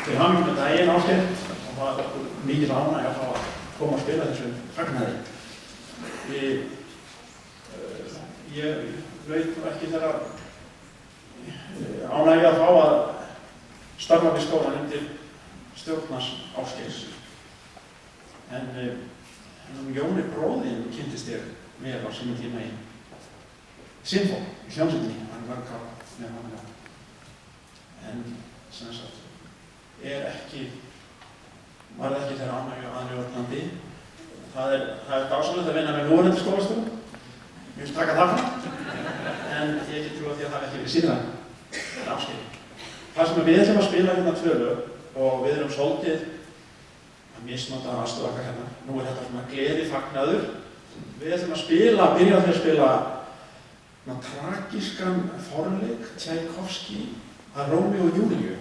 Til hamingju með daginn, Ásgeir, og það var okkur mikil ánægja að fá að koma að spila þessu fagnaði. Ég veit ekki þeirra ánægja að fá að starfa við skólann undir stjórnars Ásgeirs. En Jóni bróðinn kynntist ég vel á sínum tíma í Sinfó, í hljómsveitinni, hann var með hann. En sem sagt, var ekki þeirra ánægju aðnjóðnandi. Það er dásamlegt að vinna með núverandi skólastjóra. Ég vil taka það fram. En ég get trúið að því að það ekki verið síðan Ásgeir. Það sem við ætlum að spila hérna 2 lög og við erum svolítið að misnota aðstoð okkar hérna. Nú er þetta svona gleði fagnaður. Við ætlum að byrja á því að spila tragískan forleik Tchaikovsky að Rómeó og Júlíu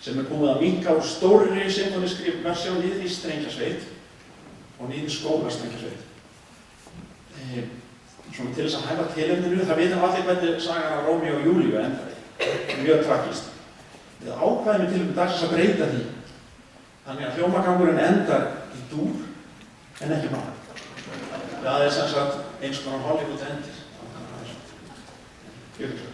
sem er búið að minnka úr stórri symfónískri versjón niður í strengjasveit og niður í skólastrengjasveit. Svona til þess að hæfa tilefninu, það vitum allir hvernig sagan af Rómeó og Júlíu endaði. Mjög tragískt. Við ákvæðum í tilefni dagsins að breyta því. Þannig að hljómagangurinn endar í dúr en ekki maður. Það er sem sagt eins konar Hollywood endir. Gjörðu.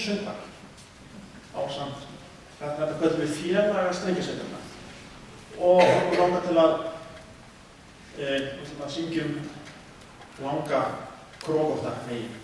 söngvar ásamt, þetta köllum við félaga strengjasveitarnar. Og okkur langar til að syngjum langa Krókótta veginn.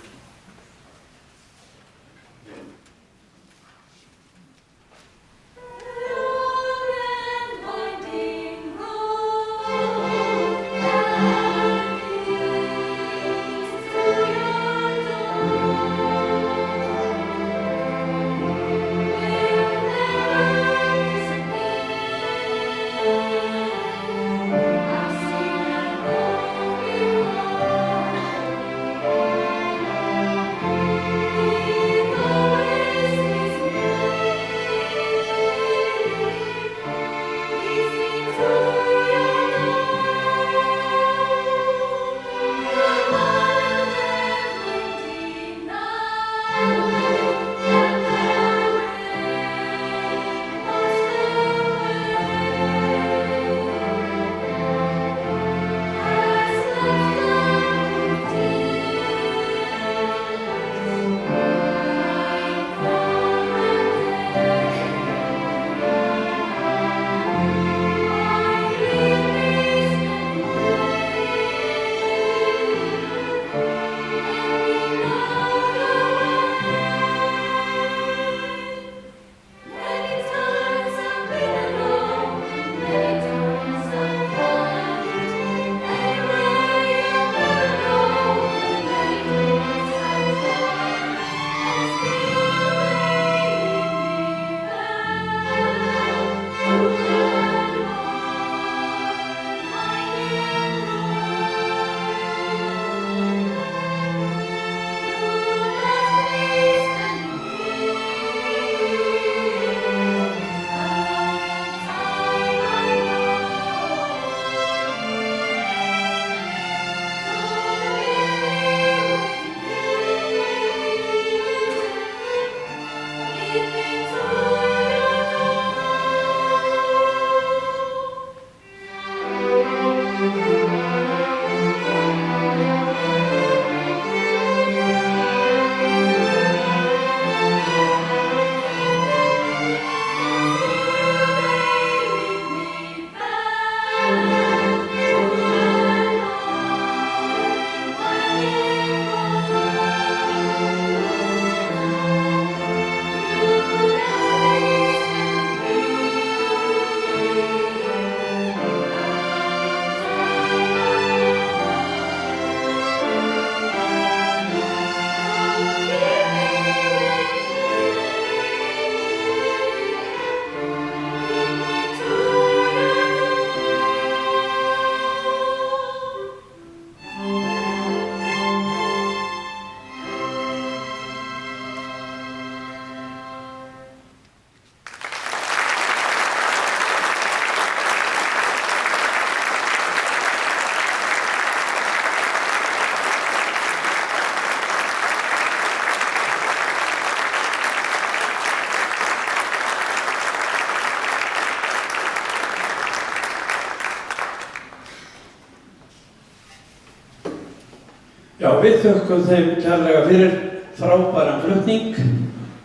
Já, við þökkum þeim kærlega fyrir frábæran flutning.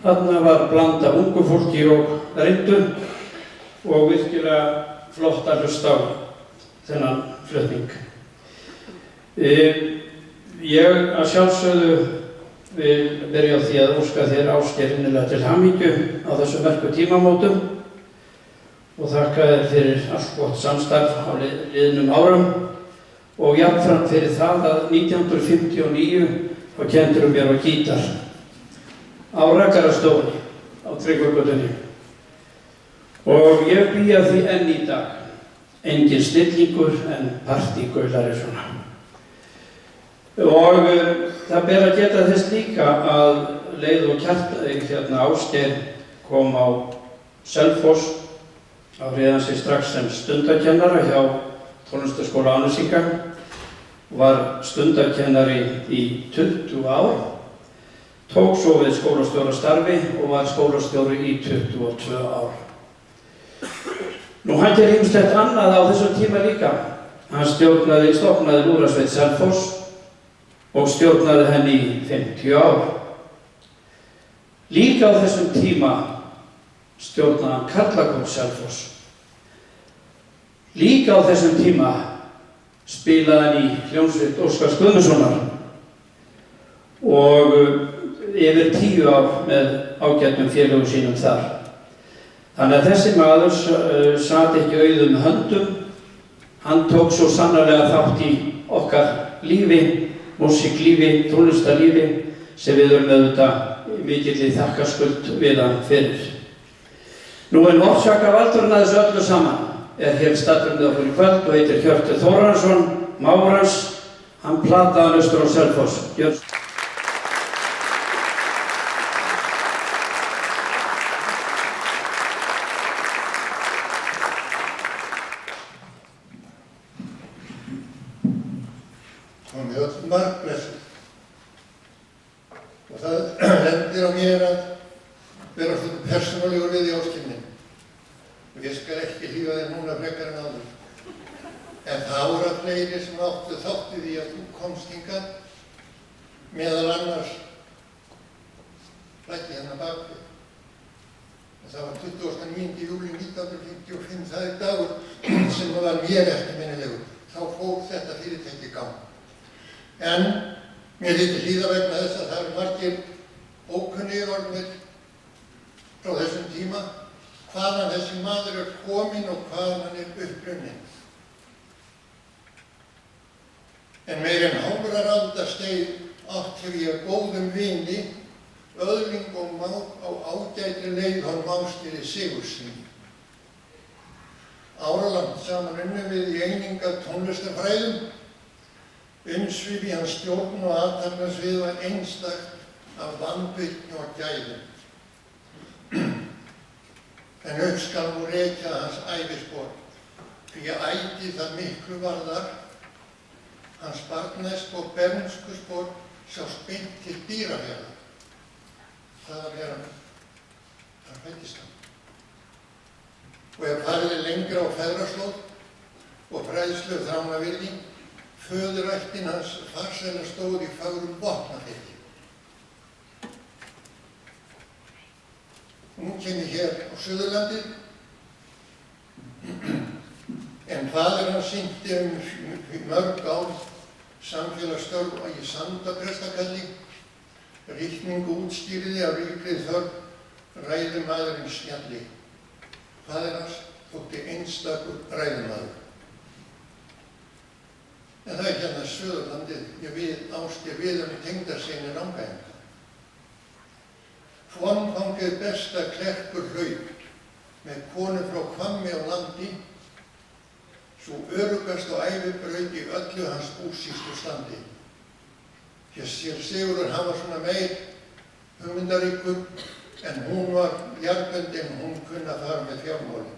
Þarna var blanda ungu fólki og reyndu og virkilega flott að hlusta á þennan flutning. Ég að sjálfsögðu vil byrja á því að óska þér Ásgeir innilega til hamingju á þessum merku tímamótum og þakka þér fyrir allt gott samstarf á liðnum árum og jafnframt fyrir það að 1959 þá kenndur mér á gítar á Rakarastofunni á Tryggvagötunni og ég bý að því enn í dag. Engin stillingur en partígaulari svona. Og það ber að geta þess líka að leið og Ásgeir kom á Selfoss á réðan sig strax sem stundakennara hjá Tónlistarskóla Árnesinga, var stundakennari í 20 ár, tók svo við skólastjórastarfi og var skólastjóri í 22 ár. Nú hann gerði ýmislegt annað á þessum tíma líka. Hann stofnaði Lúðrasveit Selfoss og stjórnaði henni í 50 ár. Líka á þessum tíma stjórnaði hann Karlakór Selfoss. Líka á þessum tíma spilaði hann í hljómsveit Óskars Guðmundssonar og yfir 10 ár með ágætum félögum sínum þar. Þannig að þessi maður sat ekki auðum höndum. Hann tók svo sannarlega þátt í okkar lífi, músíklífi, tónlistarlífi, sem við erum auðvitað mikilli þakkarskuld við hann fyrir. Nú orsakavaldurinn að þessu öllu saman hér staddur með okkur í kvöld og heitir Hjörtur Þórarinsson, mágur hans. Hann plataði hann austur á Selfoss. Komið öll margblessuð. Og það lendir á mér að vera svona persónulegur við í áskilnin. Og ég skal ekki hlífa þér núna frekar en áður. En það voru fleiri sem áttu þátt í því að þú komst hingað, meðal annars flækki hérna bakvið. Og það var 29. júlí 1955, það dagur sem var mér eftirminnilegur. Þá fór þetta fyrirtæki í gang. En mér þykir hlýða vegna þess að það eru margir ókunnugir orðnir frá þessum tíma, hvaðan þessi maður kominn og hvaðan hann upprunninn. En meir en hálfrar aldar skeið átt hef ég góðum vini, öðling og mák á ágætri leið honum Ásgeiri Sigurðssyni. Áralangt saman unnum við í eininga tónlistarfræðum. Umsvif í hans stjórn og athafnasvið var einstakt af vandvirkni og gæðum. En upp skal nú rekja hans ævispor, því að æti það miklu varðar. Hans barnæsk og bernskuspor sjást beint til Dýrafjarðar. Þaðan hann, þar fæddist hann. Og ef farið lengra á feðraslóð og fræðslu þránavirði, föðurættin hans farsæla stóð í fagrum Vopnafirði. Nú kem ég hér á Suðurlandið, en faðir hans sinnti mörg ár samfélagsstörf í Sandaprestakalli, ríkningu útstýriði af ríkri þörf ræðumaðurinn Snjalli. Faðir hans þótti einstakur ræðumaður. En það hérna Suðurlandið, Ásgeir við tengdasyni Rangæinga. Hvonnfangið besta Klerkur hlaup með konu frá Hvammi á landi, svo öruggast á ævibraut í öllu hans búsýslu standi. Sér Sigurður hann var svona meir hugmyndaríkur, en hún var jarðbundin, hún kunni að fara með fjármáli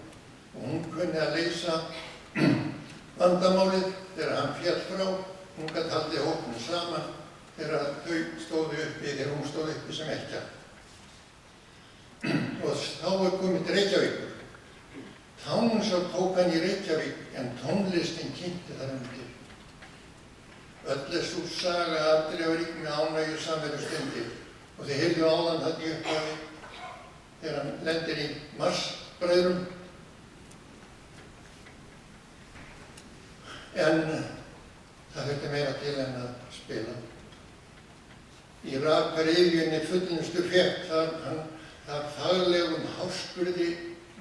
og hún kunni að leysa vandamálið þegar hann féll frá. Hún gat haldið hópnum saman þegar þau stóðu uppi, þegar hún stóð uppi sem ekkja. Og þá komið til Reykjavíkur. Tánsá tók hann í Reykjavík, en tónlistin kynnti þar undir. Öll sú saga afdrifarík með ánægju samverustundir. Og þið heyrðu áðan þarna í upphafi þegar hann lendir í Marsbræðrum. En það þurfti meira til en að spila. Í Rakariðjunni fullnustu fékk þar faglegum háskurði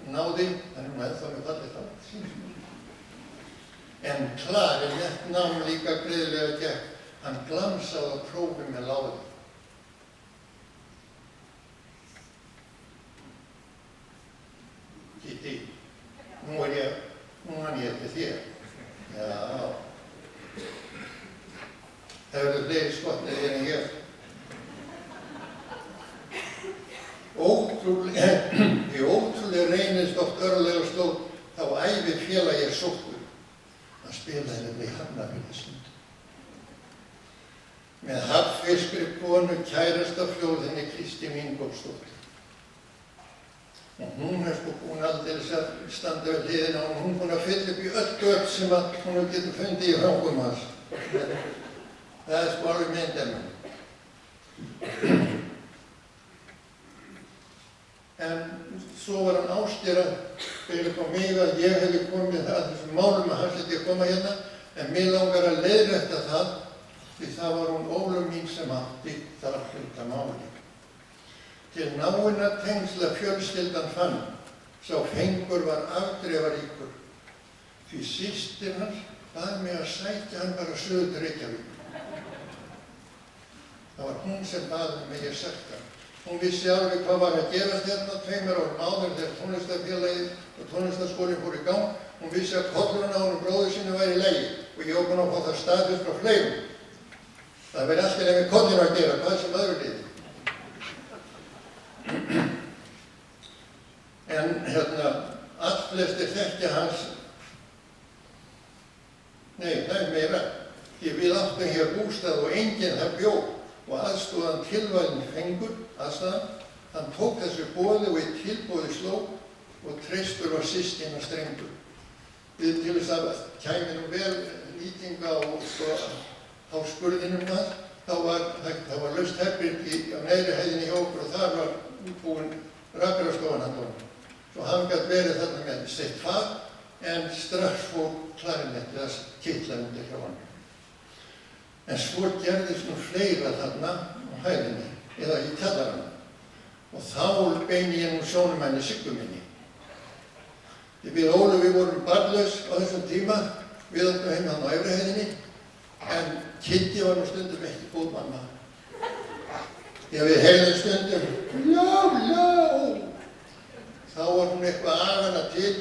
náði, þannig að það með fallið þá. En Klarinett nám líka greiðlega gekk, hann glansaði á prófi með láði. Kitti, nú man ég eftir þér. Já, það verður fleiri skotnir en ég. Því ótrúlega reynist oft örlega slóð, þá æfi félag ég sóttur. Hann spilaði nefnilega í Hafnarfirði stund. Með hafnfirskri konu kærasta fljóðinni Kristín Ingólfsdóttir. Og hún sko búin aldeilis að standa við hliðina og hún búin að fylla upp í öll gögn sem að hún getur fundið í hrákum hans. Það sko alveg myndeminn. En svo var hann Ásgeir að byrja upp á mig að ég hefði komið að þessum málum að hann ætti að koma hérna, en mig langar að leiðrétta það, því það var hún Ólöf mín sem átti þar hluta máli. Til náinna tengsla fjölskyldan fann, sá fengur var afdrifaríkur, því systir hans bað mig að sækja hann bara suður til Reykjavík. Það var hún sem bað mig að sækja hann. Hún vissi alveg hvað var að gerast hérna 2 árum áður þegar tónlistarfélagið og tónlistarskólinn fór í gang. Hún vissi að kollurinn á honum bróður sínu væri í lagi og ég var búinn að fá það staðfest frá fleirum. Það verði allt í lagi með kollinu að gera, hvað sem öðru liði. En allflestir þekkja hans, nei, það er meira, því við áttum hér bústað og enginn það bjó og aðstóðan tilvalinn fengur, aðstæðan, hann tók þessu boði og í tilboði sló og treystur var systkina strengur. Við til þess að kæmi nú vel nýting á skurðinum það, þá var laust herbergi á neðri hæðinni hjá okkur og þar var útbúin rakarastofan handa honum. Svo hann gat verið þarna með sitt fag, en strax fór klarinettið að kitla undir hjá hann. En svo gerðist nú fleira þarna á hæðinni, eða í kjallaranum. Og þá beini ég nú sjónum henni Siggu minni. Því við Ólöf, við vorum barnlaus á þessum tíma, við áttum heima þarna á efri hæðinni, en Kitty var nú stundum ekki góð mamma. Því að við heyrðum stundum, já, þá var hún eitthvað af hana til,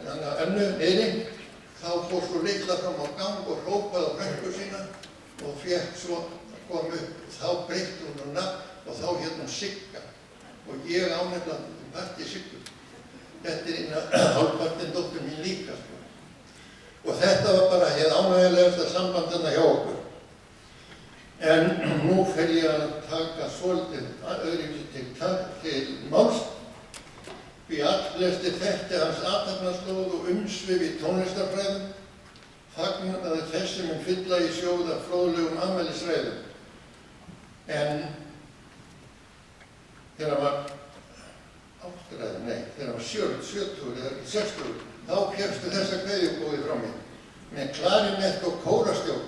hana önnu niðri, þá fór svo litla fram á gang og hrópaði á frænku sína og fékk svo að koma upp. Þá breytti hún nafn og þá hét hún Sigga og ég ánefnilega parti Siggu. Þetta er hálfpartinn dóttur mín líka. Og þetta var bara hið ánægjulegasta samband þarna hjá okkur. En nú fer ég að taka svolítið öðruvísi til máls. Því allflestir þekkja hans athafnaslóð og umsvif í tónlistarfræðum, fagnaði þessi mun fylla í sjóð af fróðlegum afmælisræðum. En þegar hann var þegar hann var 70 eða 60, þá fékkstu þessa kveðjubóði frá mér. Með klarinett og kórastjórn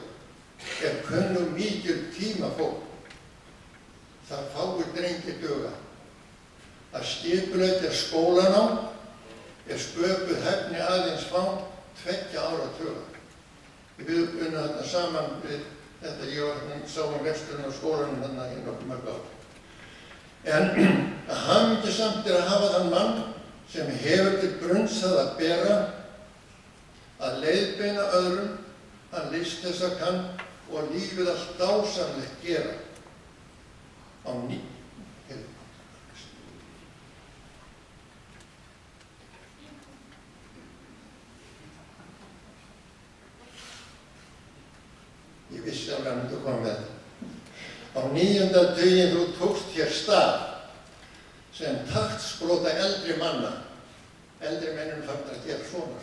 er kunnug mikil tímafólk. Það fáir drengir duga. Að skipuleggja skólanám er sköpuð hæfni aðeins fá 2 áratuga. Við unnum þarna saman við þetta, ég sá reksturinn á skólanum þarna í nokkuð mörg ár. En hamingjusamt er að hafa þann mann sem hefur til brunns að bera, að leiðbeina öðrum, hann list þess að kann og lífið allt dásamlegt gera. Á Ég vissi alveg að hann myndi að koma með þetta. Á 9. daginn þú tókst hér stað sem taktsbrota eldri manna. Eldri mennum farnir að gera svona.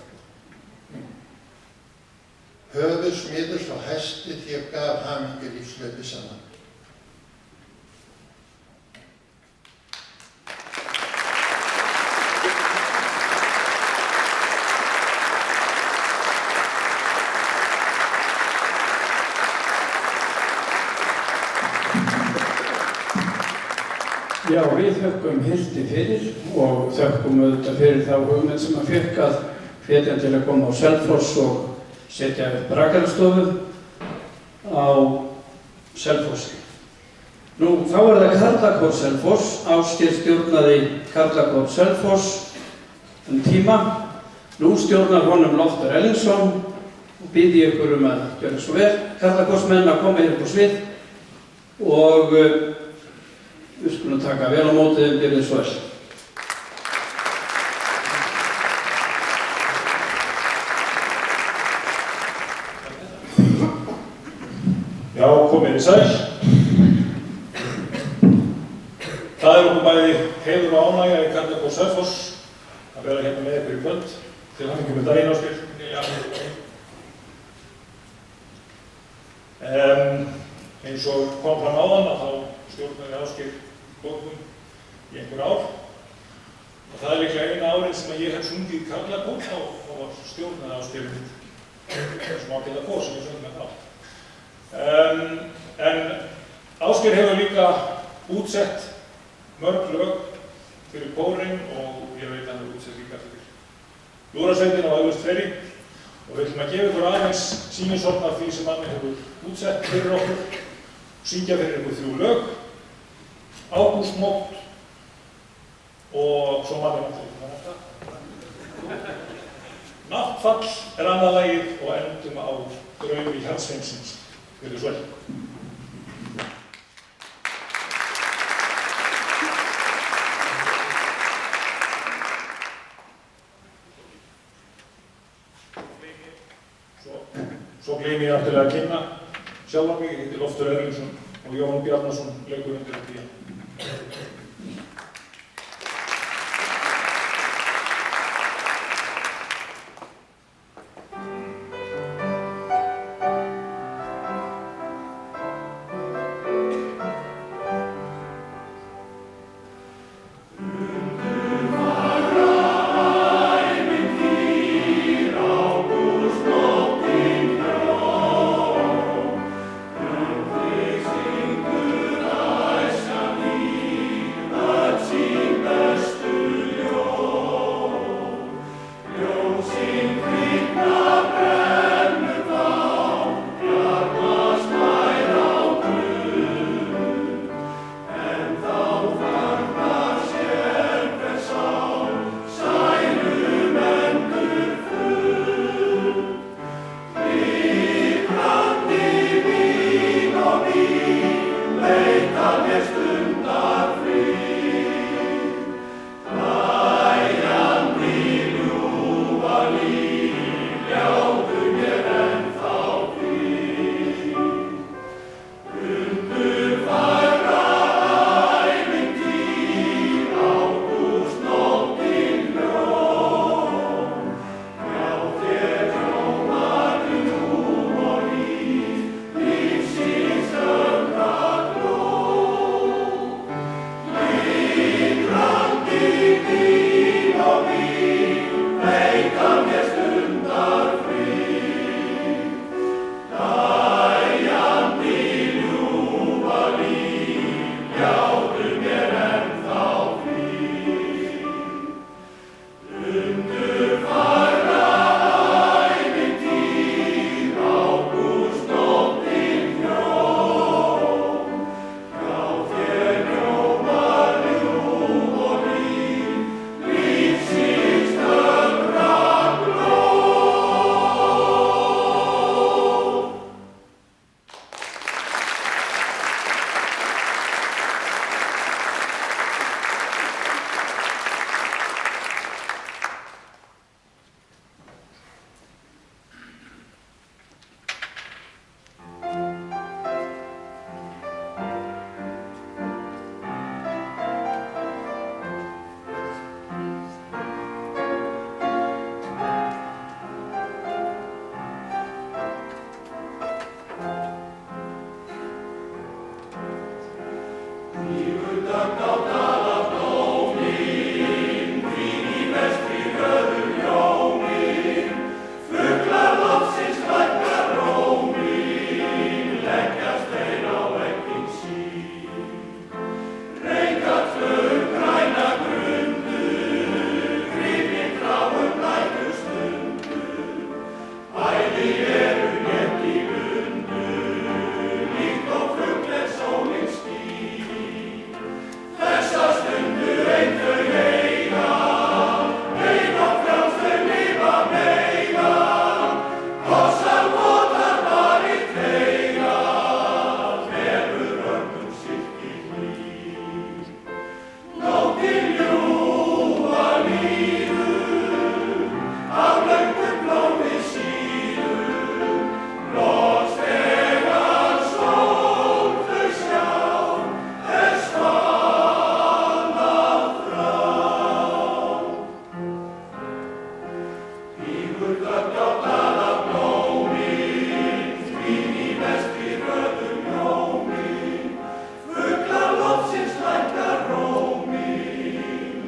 Höfuðsmiður svo hæsti þér gaf hamingju lífslaupi saman. Já, við þökkum Hildi fyrir og þökkum auðvitað fyrir þá hugmynd sem hann fékk að hvetja til að koma á Selfoss og setja upp rakarastofu á Selfossi. Nú, þá er það Karlakór Selfoss. Ásgeir stjórnaði Karlakór Selfoss tíma. Nú stjórnar honum Loftur Ellingsson og býð ég ykkur að gjöra svo vel. Karlakórsmenn að koma hér upp á svið og við skulum taka vel á móti þeim byrðið svo vel. Já, komið í sæl. Það er okkur bæði heiður og ánægja í Karlakór Selfoss að vera hérna með ykkur í kvöld. Til hamingju með daginn, Ásgeir. Eins og kom fram áðan að þá stjórnaði Ásgeir bókum í einhver ár Og það líklega eina árið sem ég hef sungið karlakór, þá var stjórnaði Ásgeir mitt. Þessum ágæta kór sem ég söng með þá. En Ásgeir hefur líka útsett mörg lög fyrir kórinn og ég veit að hann hefur útsett líka fyrir Lúðrasveitina og auðvist fleiri. Og við ætlum að gefa ykkur aðeins sýnishorn af því sem hann hefur útsett fyrir okkur og syngja fyrir ykkur 3 lög. Ágústmót og svo manni náttúrulega. Náttfall annað lagið og endum á Draumi Hjarðsveinsins. Gjörðu svo vel. Svo gleymi ég náttúrulega að kynna sjálfan mig, ég heiti Loftur Erlingsson og Jón Bjarnason leikur undir á píanó.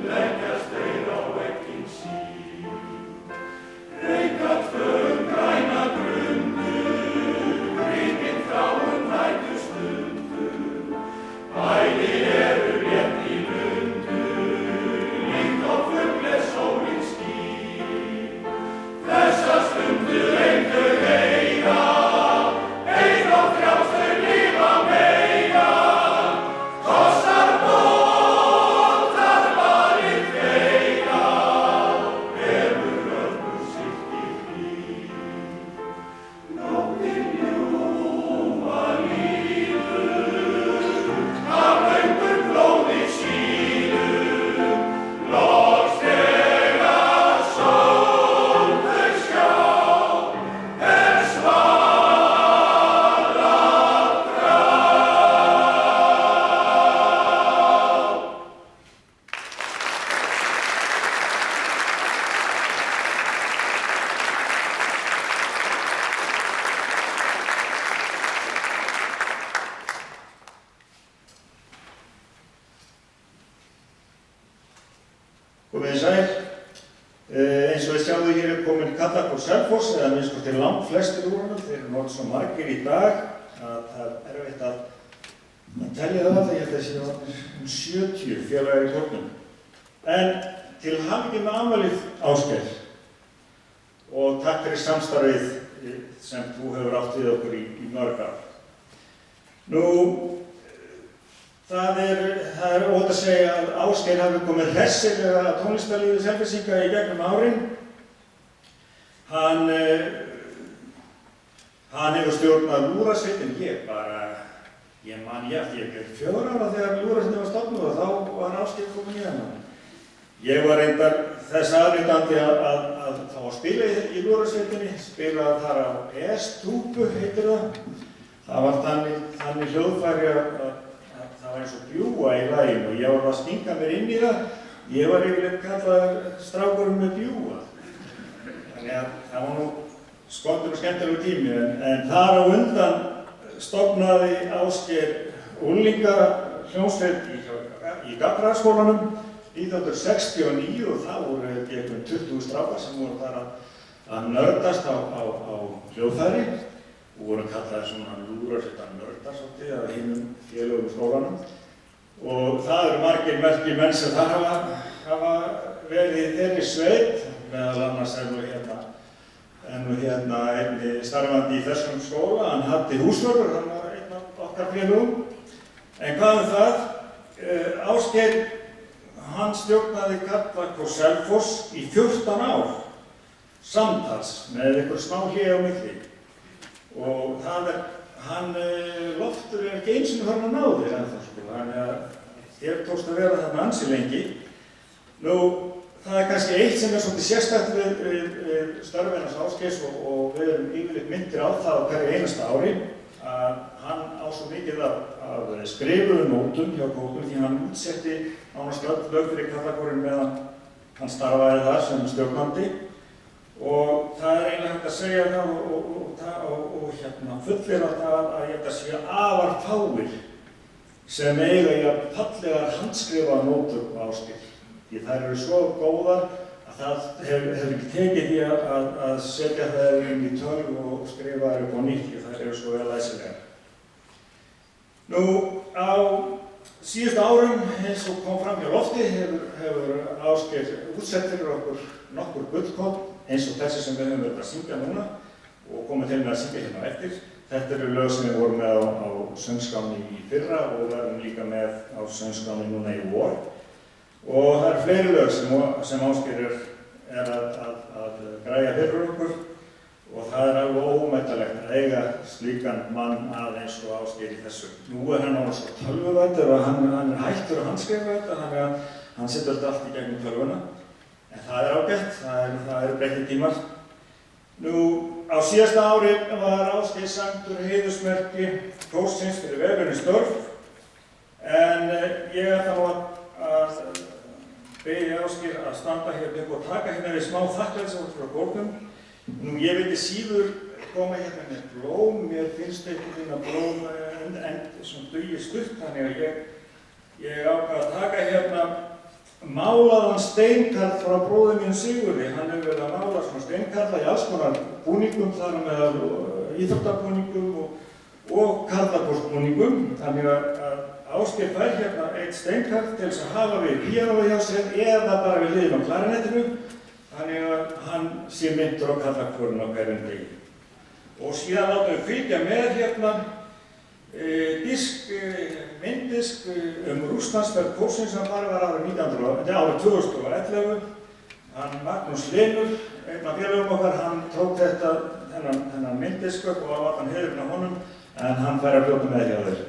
Leggjast Eins og við sjáum hér er komin Kallakór Selfoss, eða minnst hvort langt flestir úr honum. Þeir eru náttúrulega svo margir í dag að það er erfitt að telja það alltaf. Ég held að það séu 70 félagar í kórnum. En til hamingju með afmælið, Ásgeir, og takk fyrir samstarfið sem þú hefur átt við okkur í mörg ár. Nú, það er óhætt að segja að Ásgeir hafi komið hressilega tónlistarlífi Selfyssinga í gegnum árin. Hann hefur stjórnað lúðrasveitin. Ég man ég er 4 ára þegar lúðrasveitin var stofnuð og þá var Ásgeir komin í hennar. Ég var reyndar þess aðnýtandi að þá að spila í lúðrasveitinni, spila þar á S-túpu heitir það. Það var þannig hljóðfæri að það var eins og bjúga í laginu og ég var að stinga mér inn í það. Ég var yfirleitt kallaður strákurinn með bjúga. Þannig að það var nú skondur og skemmtilegu tími, en þar á undan stofnaði Ásgeir unglingahljómsveit í Gagnfræðaskólanum 1969 og það voru einhvern 20 strákar sem voru þar að nördast á hljóðfæri og voru kallaði svona lúðrasveitar nördar svolítið af hinum félögum skólanum. Og það eru margir merkir menn sem þar hafa verið í þeirri sveit, meðal annars einni starfandi í þessum skóla, hann Haddi Húsvörður, hann var einn af okkar félögum. En hvað það? Ásgeir, hann stjórnaði Kallakór Selfoss í 14 ár, samtals, með einhver smá hlé á milli. Og Loftur er ekki eins og hann að náði ennþá, sko, þannig að þér tókst að vera þarna ansi lengi. Nú, það er kannski eitt sem er svolítið sérstakt við störf Einars Ásgeirs og við erum yfirleitt myndir á það á hverju einasta ári að hann á svo mikið af skrifuðum nótum hjá kórnum því hann útsetti nánast öll lög fyrir Kallakórinn meðan hann starfaði þar sem stjórnandi. Og það er eiginlega hægt að segja það og fullyrða það að ég held að sé afar fáir sem eiga í að fallegar handskrifa nótur á Ásgeir. Því þær eru svo góðar að það hefur ekki tekið því að setja þær inn í tölvu og skrifa þær upp á nýtt því þær eru svo vel læsilegar. Nú, á síðustu árum, eins og kom fram hjá Lofti, hefur Ásgeir útsett fyrir okkur nokkur gullkorn eins og þessi sem við höfum verið að syngja núna og komið til með að syngja hérna á eftir. Þetta eru lög sem við vorum með á söngskáni í fyrra og verðum líka með á söngskáni núna í vor. Og það eru fleiri lög sem Ásgeir er að græja fyrir okkur og það er alveg ómetanlegt að eiga slíkan mann að eins og Ásgeir í þessu. Nú er hann alveg svo tölvuvæddur og hann er hættur að handskrifa þetta, þannig að hann setur þetta allt í gegnum tölvuna. En það er ágætt, það eru breyttir tímar. Nú, á síðasta ári var Ásgeir sæmdur heiðursmerki kórsins fyrir velunnin störf, en ég ætla nú að beðja Ásgeir að standa hér upp og taka hérna við smá þakklætisord frá kórnum. Nú, ég vildi síður koma hérna með blóm, mér finnst einhvern veginn að blóm sem dugir stutt, þannig að ég ákvað að taka hérna málaðan steinkall frá bróður minn Sigurði. Hann hefur verið að mála svona steinkalla í alls konar búningum, þar með íþróttabúningum og karlakórsbúningum. Þannig að Ásgeir fær hérna eitt steinkall til þess að hafa við píanóið hjá sér eða bara við hliðina á klarinettinu. Þannig að hann sé myndur á karlakórinn á hverjum degi. Og síðan látum við fylgja með hérna mynddisk Rússlandsferð kórsins sem var árið 2011. Hann Magnús Hlynur, einn af félögum okkar, hann tók þennan mynddisk upp og var hann heiðurinn á honum, en hann fær að fljóta með hjá þeir.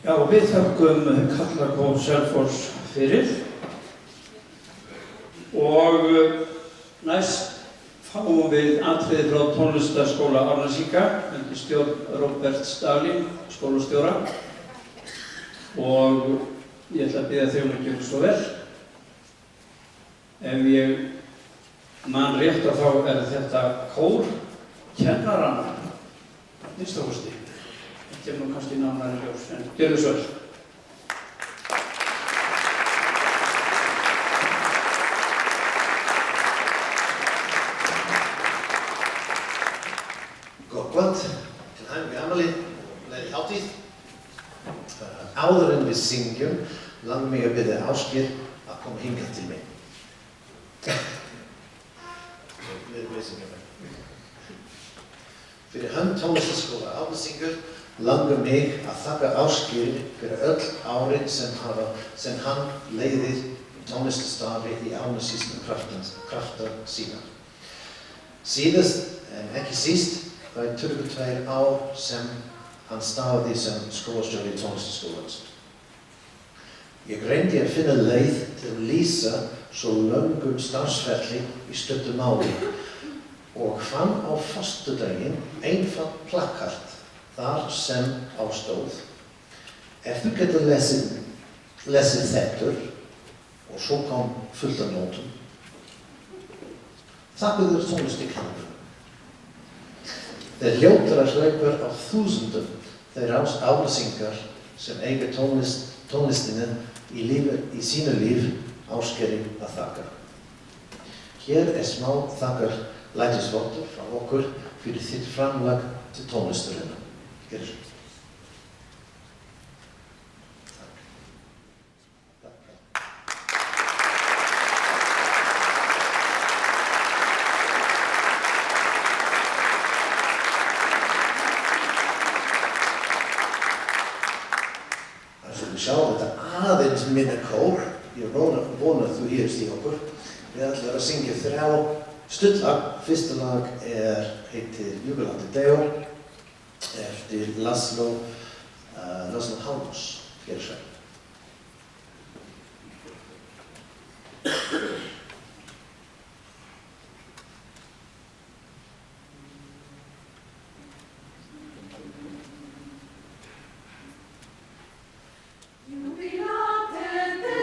Já, við þökkum Karlakór Selfoss fyrir og næst fáum við atriði frá tónlistarskóla Árnesinga undir stjórn Róbert Stalin, skólastjóra, og ég ætla að biðja þau að gera svo vel. Ef ég man rétt þá þetta kór kennaranna, minnsta kosti. Þetta nú kannski nánar í ljós, en gjörðu svo vel. Gott kvöld, til hamingju afmæli, gleðileg hátíð. Áður en við syngjum, langar mig að biðja Ásgeir að koma hingað til mig. Við syngjum það. Fyrir hönd tónlistarskóla Árnesingur langar mig að þakka Ásgeir fyrir öll árin sem hann leiðir tónlistarstarfi í Árnessýslu krafta sína. Síðast en ekki síst það 22 ár sem hann starfaði sem skólastjóri tónlistarskólans. Ég reyndi að finna leið til að lýsa svo löngum starfsferli í stuttu máli og fann á föstudaginn einfalt plakat þar sem stóð: ef þú getur lesið þetta, og svo kom fullt af nótum. Þakka þér tónlistarkennara. Þeir hljóta að hlaupa á þúsundum þeirra Árnesingar sem eiga tónlistina í sínu líf Ásgeiri að þakka. Hér smá þakkarlætisvotur frá okkur fyrir þitt framlag til tónlistarinnar. Gjörðu svo. Sjá þetta aðeins minna kór. Ég vona að þú hýrst í okkur. Við ætlum að syngja 3 stuttlag. Fyrsta lag heitir Jubilate Deo eftir Laszlo Halmos. Gjörðu svo. Jubilate Deo.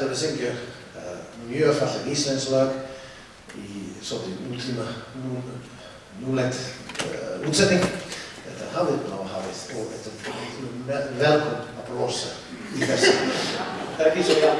við syngja mjög falleg íslensk lag í svolítið núlegt útsetning. Þetta er Hafið, bláa hafið og þetta er velkomin að brosa í þessu. Takk svo já.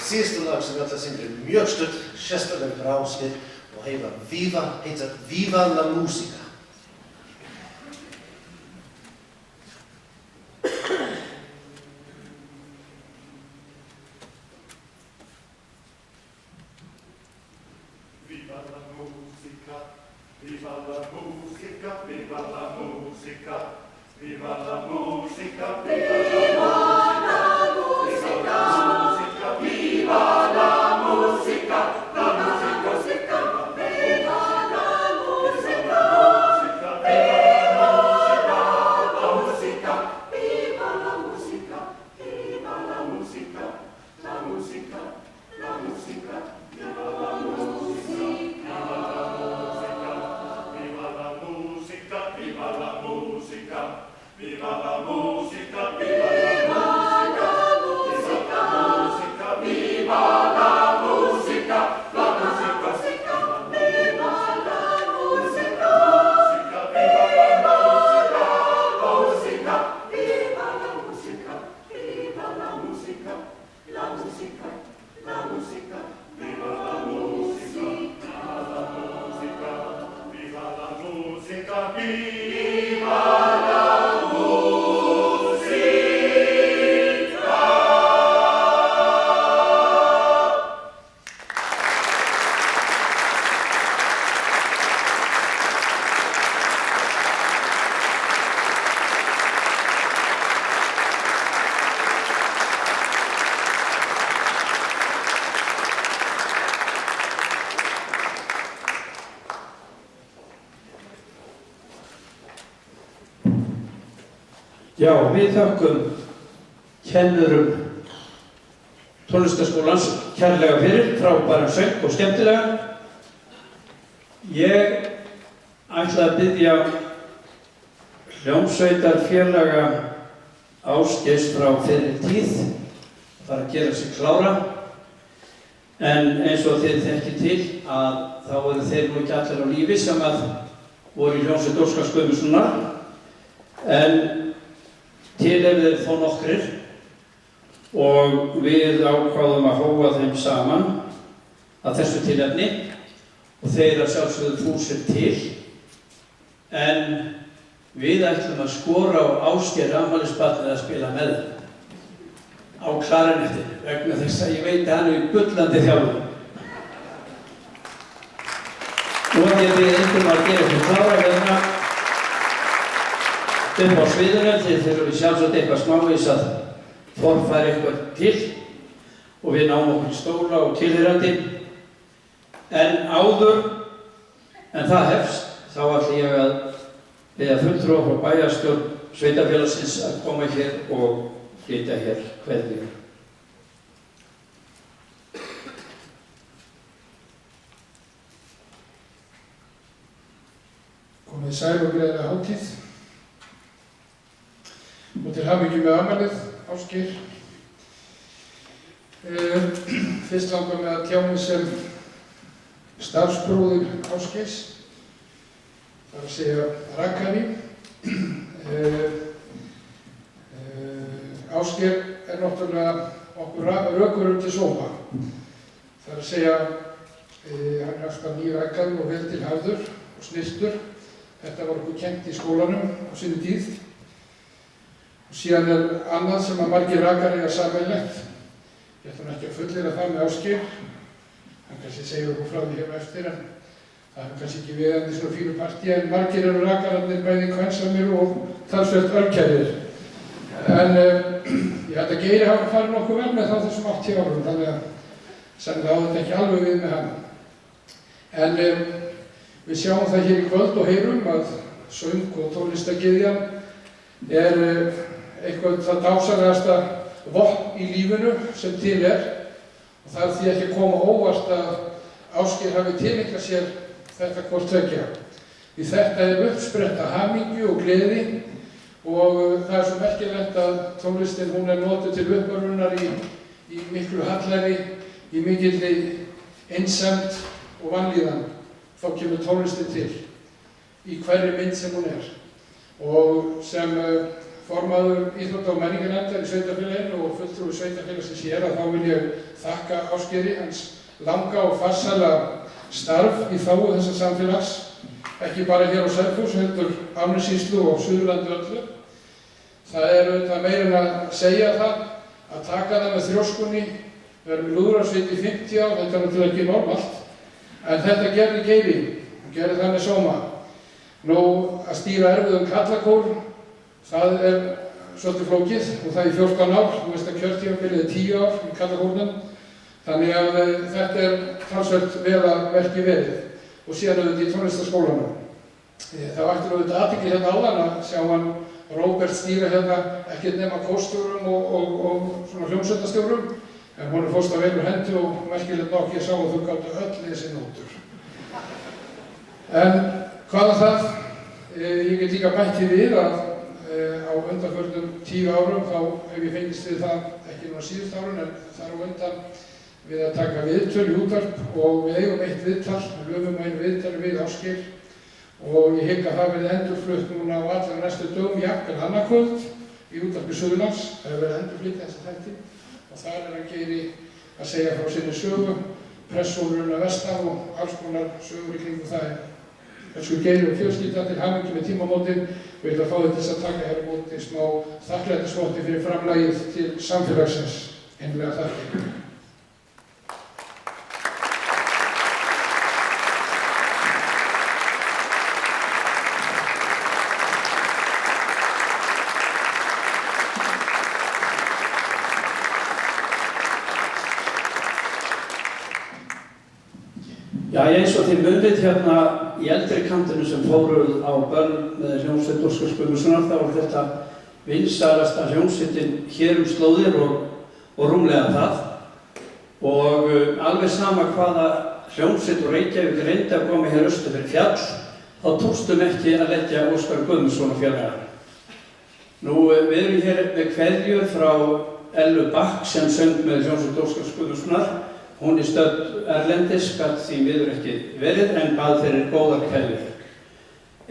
Síðustu lag sem við ætla að syngja mjög stutt, sérstaklega fyrir Ásgeir og heitir Viva la Música. Viva la música, viva la música, viva la música, viva la música, viva la música. Já, við þökkum kennurum tónlistarskólans kærlega fyrir, frábæran söng og skemmtilega. Ég ætla að biðja hljómsveitarfélaga Ásgeirs frá fyrri tíð að gera sig klára. En eins og þið þekkið til að þá eru þeir nú ekki allir á lífi sem að voru í hljómsveit Óskars Guðmundssonar. En til eru þeir þó nokkrir og við ákváðum að hóa þeim saman að þessu tilefni og þeir að sjálfsögðu fúsir til, en við ætlum að skora á Ásgeir afmælisbarnið að spila með á klarinettinu vegna þess að ég veit að hann er bullandi þjálfur. Nú er ég við einhverjum að gera fyrir klára hérna upp á sviðinu, þeir þurfum sjálfsagt eitthvað smávegis að forfæra eitthvað til og við náum okkur í stóla og tilheyrandi. En áður en það hefst, þá ætla ég að biðja fulltrúa frá bæjarstjórn sveitarfélagsins að koma hér og flytja hér kveðjur. Komið sæl og gleðilega hátíð og til hamingju með afmælið, Ásgeir. Fyrst langar mig að tjá mig sem starfsbróðir Ásgeirs, það er að segja rakari. Ásgeir er náttúrulega okkur rökurum til sóma. Það er að segja, hann er alltaf nýrakari og vel til hafður og snyrtur. Þetta var okkur kennt í skólanum á sinni tíð. Og síðan er annað sem að margir rakari eiga sameiginlegt. Ég ætla ekki að fullyrða það með Ásgeir. Hann kannski segir okkur frá því hér eftir, en það er kannski ekki viðandi svona fínu partí, en margir eru rakararnir bæði kvensamir og talsvert örkærir. En ég held að Geiri hafa farið nokkuð vel með það þessum 80 árum, þannig að sennilega á þetta ekki alveg við með hann. En við sjáum það hér í kvöld og heyrum að söng- og tónlistagyðjan er eitthvað það dásamlegasta vopn í lífinu sem til er. Og það er því ekki að koma óvart að Ásgeir hafi tileinkað sér þetta hvort tveggja. Því þetta er uppspretta hamingju og gleði og það er svo merkilegt að tónlistin hún er notuð til uppörvunar í miklu hallæri, í mikilli einsemd og vanlíðan. Þá kemur tónlistin til í hverri mynd sem hún er. Og sem formaður íþrótta- og menningarnefndar í sveitarfélaginu og fulltrúi sveitarfélagsins hér að þá vil ég þakka Ásgeiri hans langa og farsæla starf í þágu þessa samfélags, ekki bara hér á Selfoss, heldur Árnessýslu og Suðurlandi öllu. Það er auðvitað meira en að segja það, að taka það með þrjóskunni, við erum í lúðrasveit í 50 ár, þetta er náttúrulega ekki normalt, en þetta gerði Geiri, hann gerði það með sóma. Nú að stýra erfiðum kallakór, það er svolítið flókið og það í 14 ár, þú veist að kjörtímabilið er 10 ár í kallakórnum, þannig að þetta er talsvert vel að verki verið. Og síðan auðvitað í tónlistarskólanum. Það vakti auðvitað athygli hérna áðan að sjá hann Róbert stýra hérna ekkert nema kórstjórum og svona hljómsveitastjórum, en honum fórst á vel úr hendi og merkilegt nokk ég sá að þau gátu öll þessi nótur. En hvað er það? Ég get líka bætti við að á undanförnum 10 árum þá hef ég fengist við það, ekki núna síðust árun, en þar á undan við að taka viðtöl í útvarp og við eigum eitt viðtal, við löfum einu viðtal við Ásgeir og ég hygg að það verði endurflutt núna á allar næstu dögum, jafnvel annað kvöld í útvarpi Suðurlands, það hefur verið endurflutt þessa þætti og þar er hann Geiri að segja frá sinni sögu, pressúlurinn að vestan og alls konar sögur í kringum það. Elsku Geiri og fjölskyldan til hamingju með tímamótin, við viljum að fá þetta að taka hér á móti smá þakklætisvotti fyrir framlagið til samfélagsins, einlega þakkir. Já, eins og þið munið hérna í eldri kantinu sem fóruð á bönn með hljómsveit Óskars Guðmundssonar, þá var þetta vinsælasta hljómsveitin hér slóðir og rúmlega það. Og alveg sama hvaða hljómsveit og Reykjavík reyndi að koma hér austur fyrir fjall, þá tókstum ekki að leggja Óskar Guðmundsson á félaga. Nú, við erum hér með kveðjur frá Ellu Bakk sem söng með hljómsveit Óskars Guðmundssonar. Hún er stödd erlendis, gat því miður ekki verið, en bað fyrir góðar kveðjur.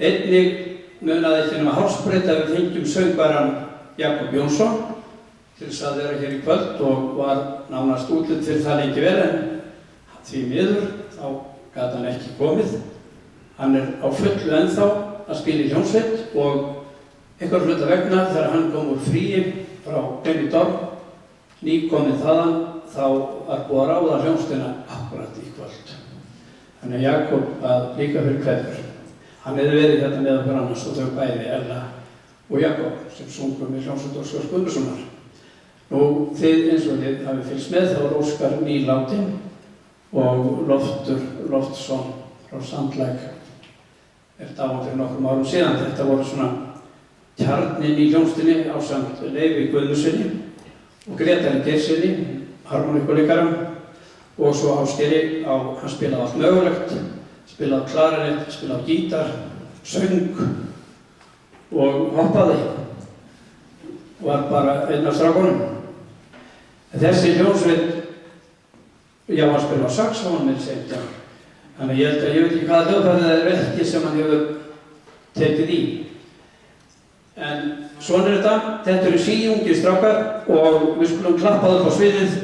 Einnig munaði ekki nema hálsbreyta við fengjum söngvarann Jakob Jónsson til þess að vera hér í kvöld og var nánast útlit fyrir það lengi vel en því miður þá gat hann ekki komið. Hann á fullu ennþá að spila í hljómsveit og einhver hluta vegna þegar hann kom úr fríi frá Benidorm, nýkominn þaðan, þá var búið að ráða hljómsveitina akkurat í kvöld. Þannig að Jakob að líka fyrir kveðjur. Hann hefði verið hérna með okkur annars og þau bæði Ella og Jakob sem sungum með hljómsveit Óskars Gunnarssonar. Nú þið eins og þið hafið fylgst með þá var Óskar nýláttinn og Loftur Loftsson frá Sandlæk dáinn fyrir nokkrum árum síðan. Þetta voru svona kjarninn í hljómsveitinni ásamt Leifi Guðmundssyni og Grétari Geirssyni, harmoníkuleikarum og svo Ásgeiri hann spilaði allt mögulegt, spilaði klarinett, spilaði gítar, söng og hoppaði. Var bara einn af strákunum. Þessi hljómsveit, já, hann spilaði á saxófón með seint, já. Þannig ég veit ekki hvaða hljóðfæri það ekki sem hann hefur tekið í. En svona þetta eru síungir strákar og við skulum klappa upp á sviðið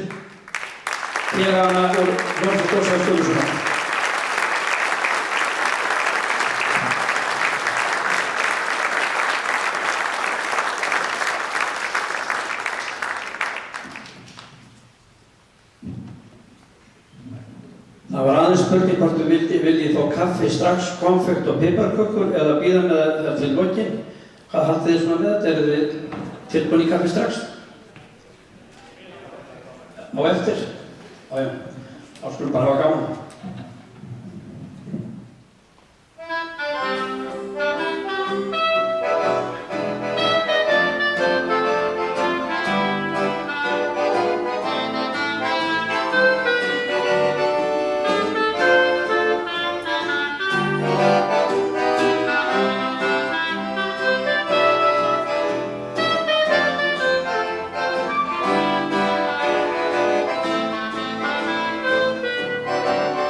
félagana úr hljómsveit Óskars Gunnarssonar. Það var aðeins spurning hvort þú viljið fá kaffi strax, konfekt og piparkökur eða bíða með það til lokin. Hvað haldið þið svona með þetta? Eru þið tilbúin í kaffi strax? Á eftir? Já, þá skulum bara hafa gaman. Thank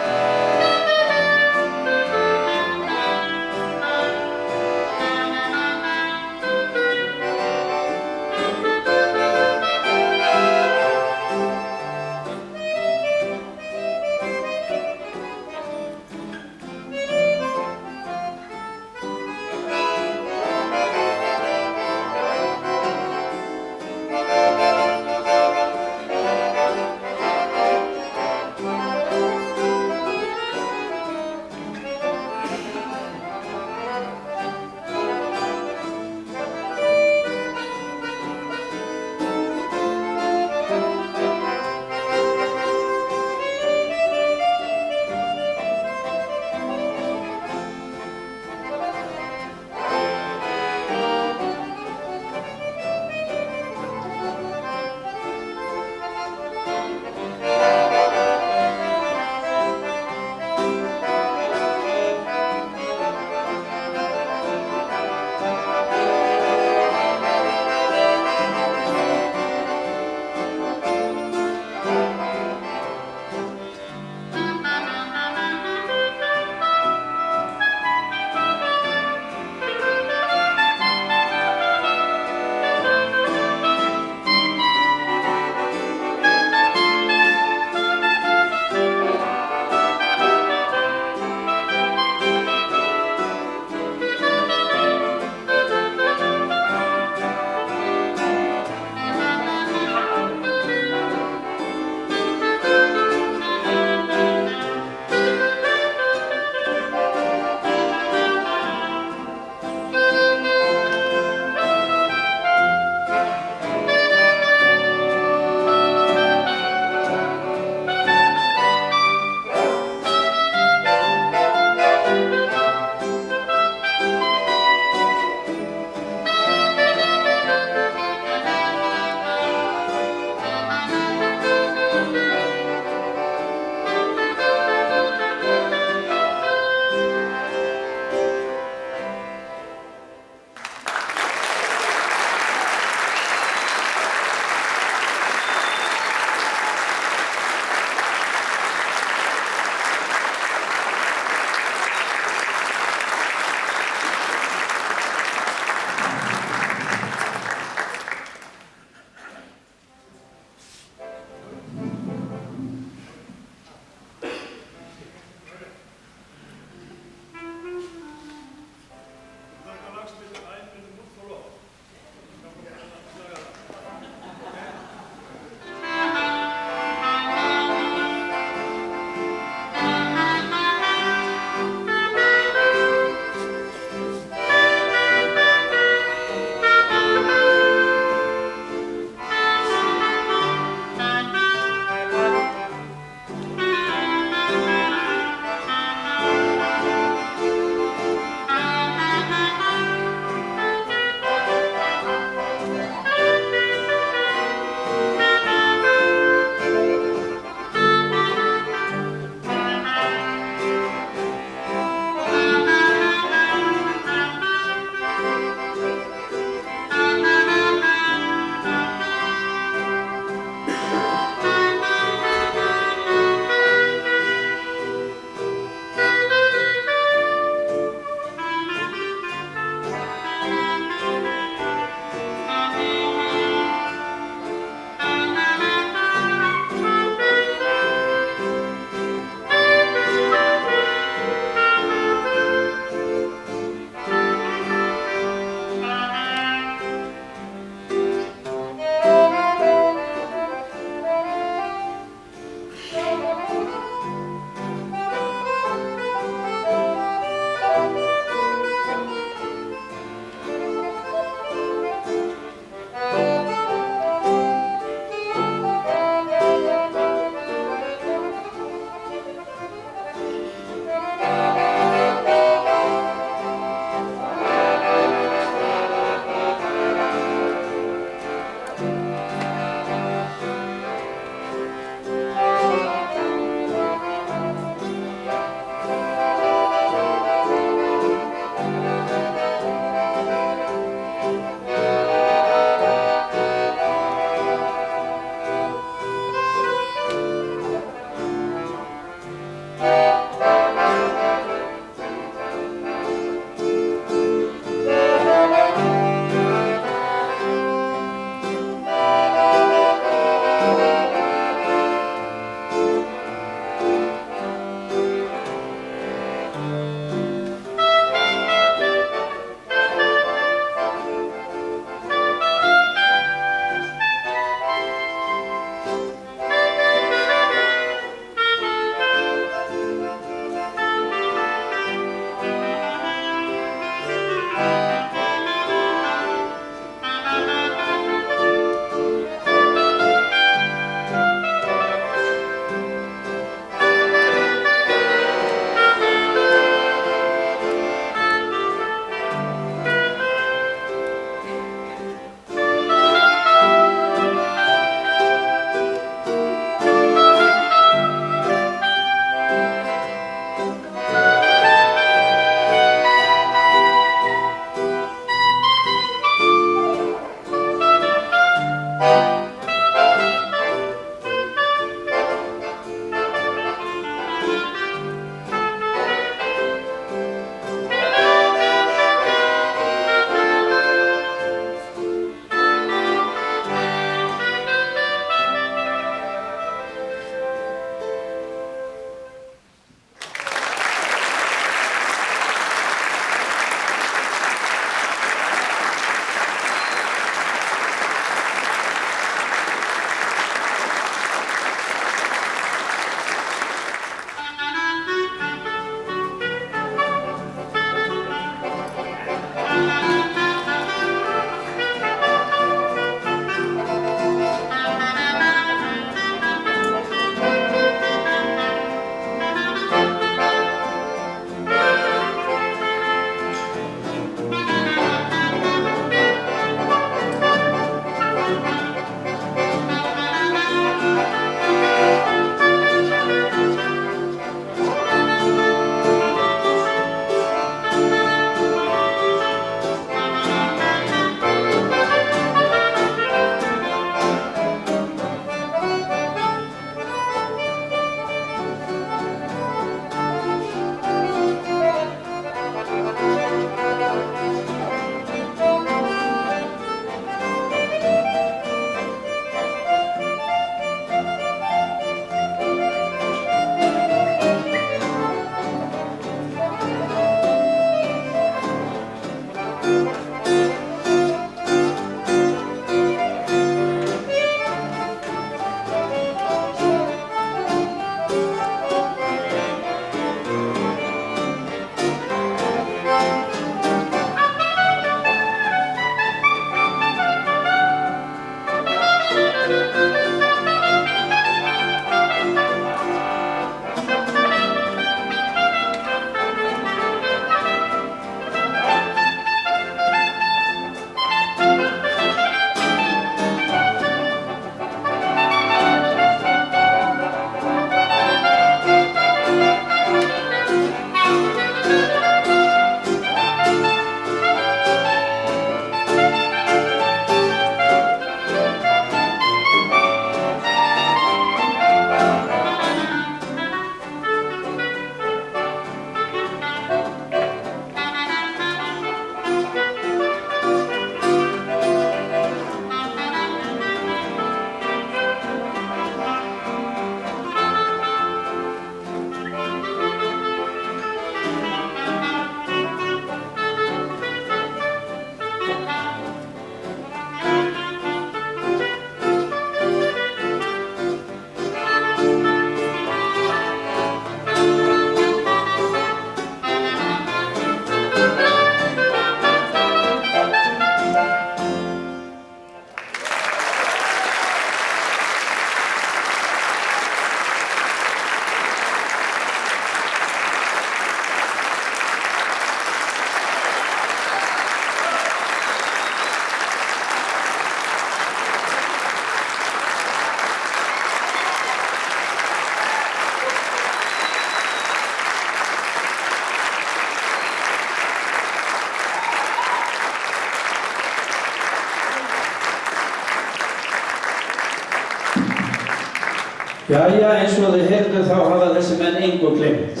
Jæja, eins og þið heyrðu þá hafa þessi menn engu gleymt.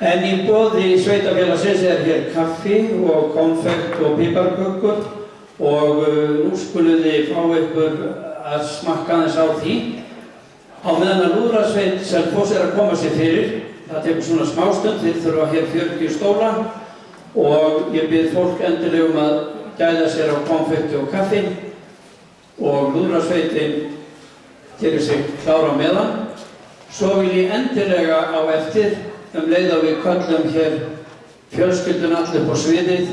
En í boði sveitafélagsins hér kaffi og konfekt og piparkökur og nú skuluð þið fá ykkur að smakka aðeins á því. Á meðan að lúðrasveit Selfoss að koma sér fyrir, það tekur svona smástund, þeir þurfa hér 40 stóla og ég bið fólk endilega að gæða sér á konfekti og kaffi og lúðrasveitin gerir sig klára meðan. Svo vil ég endilega á eftir leið að við köllum hér fjölskyldun allir upp á sviðið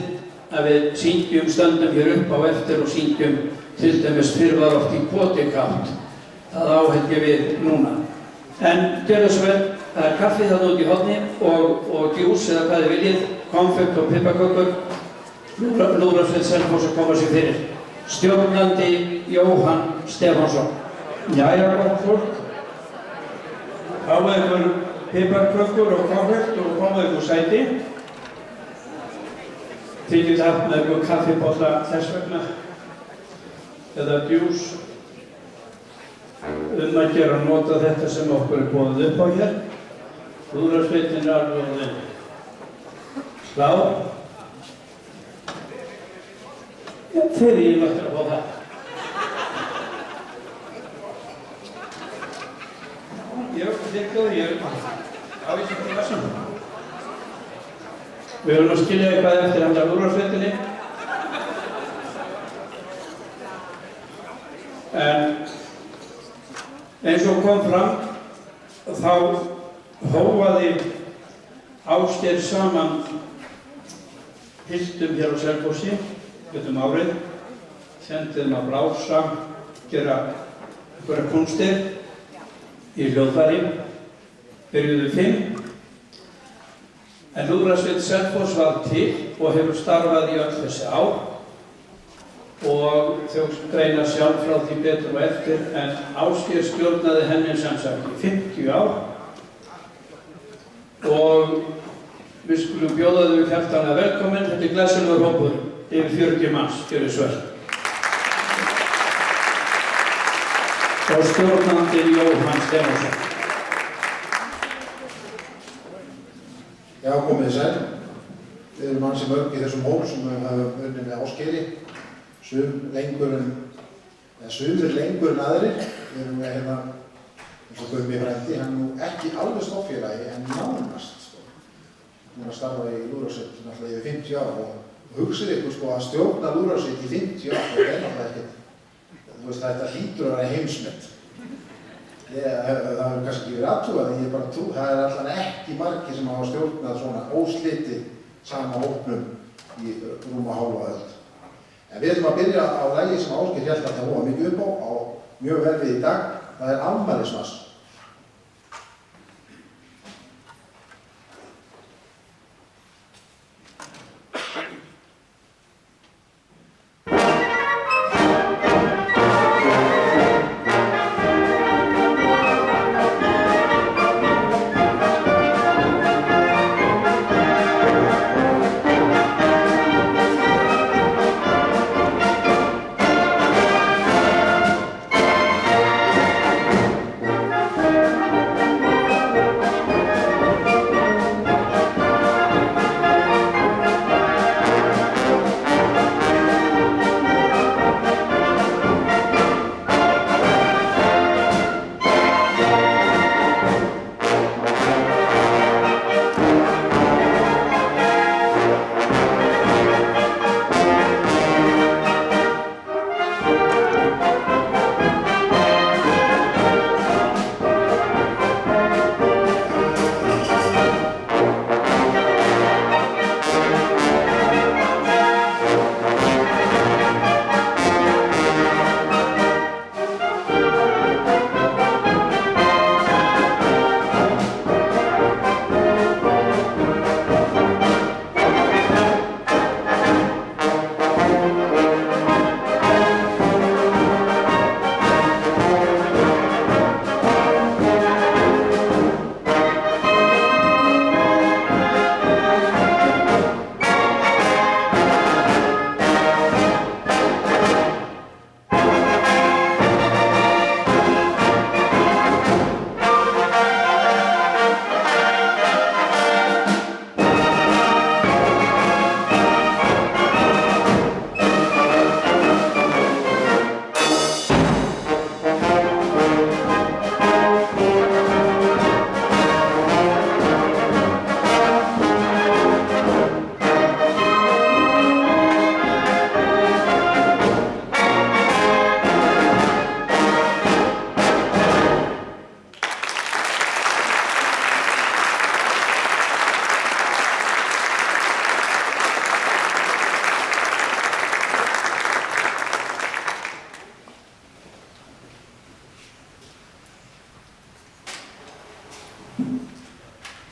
að við syngjum, stöndum hér upp á eftir og syngjum til dæmis fyrr var oft í kvotikátt. Það áhengi við núna. En gjörðu svo vel, það kaffi þarna út í horni og djús eða hvað þið viljið, konfekt og piparkökur. Lúðrasveit Selfoss að koma sér fyrir. Stjórnandi Jóhann Stefánsson. Jæja, gott fólk. Fáið ykkur piparkökur og konfekt og komið ykkur sæti. Þið getið haft með ykkur kaffibolla þess vegna eða djús. Að gera að nota þetta sem okkur boðið upp á hér. Lúðrasveitin alveg orðin klár. Fyrir ég lagt að fá það. Ég á í sem fyrir vassum. Við höfum að skilja eitthvað eftir handa lúðrasveitinni. En eins og kom fram, þá hófaði Ásgeir saman piltum hér á Selfossi, árið, sendi þeim að blása, gera einhverja kúnstir í hljóðfæri, byrjuðu 5. En lúðrasveit Selfoss var til og hefur starfað í öll þessi ár og þau greina sjálf frá því betur og eftir, en Ásgeir stjórnaði henni sem sagt í 50 ár og við skulum bjóða þau hjartanlega velkomin. Þetta er glæsilegur hópur, yfir 40 manns, gjörið svo vel. Og stjórnandi Jóhann Stefánsson. Já, komið þið sæl. Við erum ansi mörg í þessum hóp sem hafa unnið með Ásgeiri. Sumir lengur en aðrir. Við erum með hérna, eins og Gumi frændi, hann nú ekki alveg stofnfélagi en nánast. Hann er að starfa í lúðrasveit náttúrulega yfir 50 ár og hugsið ykkur að stjórna lúðrasveit í 50 ár og það er náttúrulega ekkert, þú veist, þetta hlýtur að vera heimsmet. Það hefur kannski ekki verið aðtúað, en ég bara trú, það er allan ekki margir sem hafa stjórnað svona óslitið sama hópnum í rúma hálfa öld. En við ætlum að byrja á lagi sem Ásgeir hélt að það voru mikið upp á mjög vel við í dag. Það er afmælismars.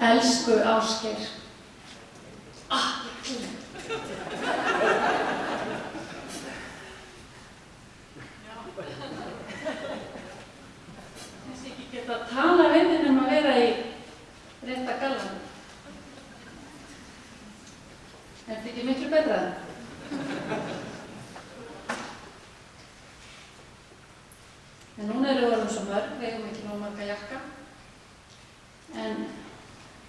Elsku Ásgeir. Þessi ekki geta að tala við þig nema að vera í rétta gallanum. Er þetta ekki miklu betra? En núna erum við orðin svo mörg, við eigum ekki nóg marga jakka. En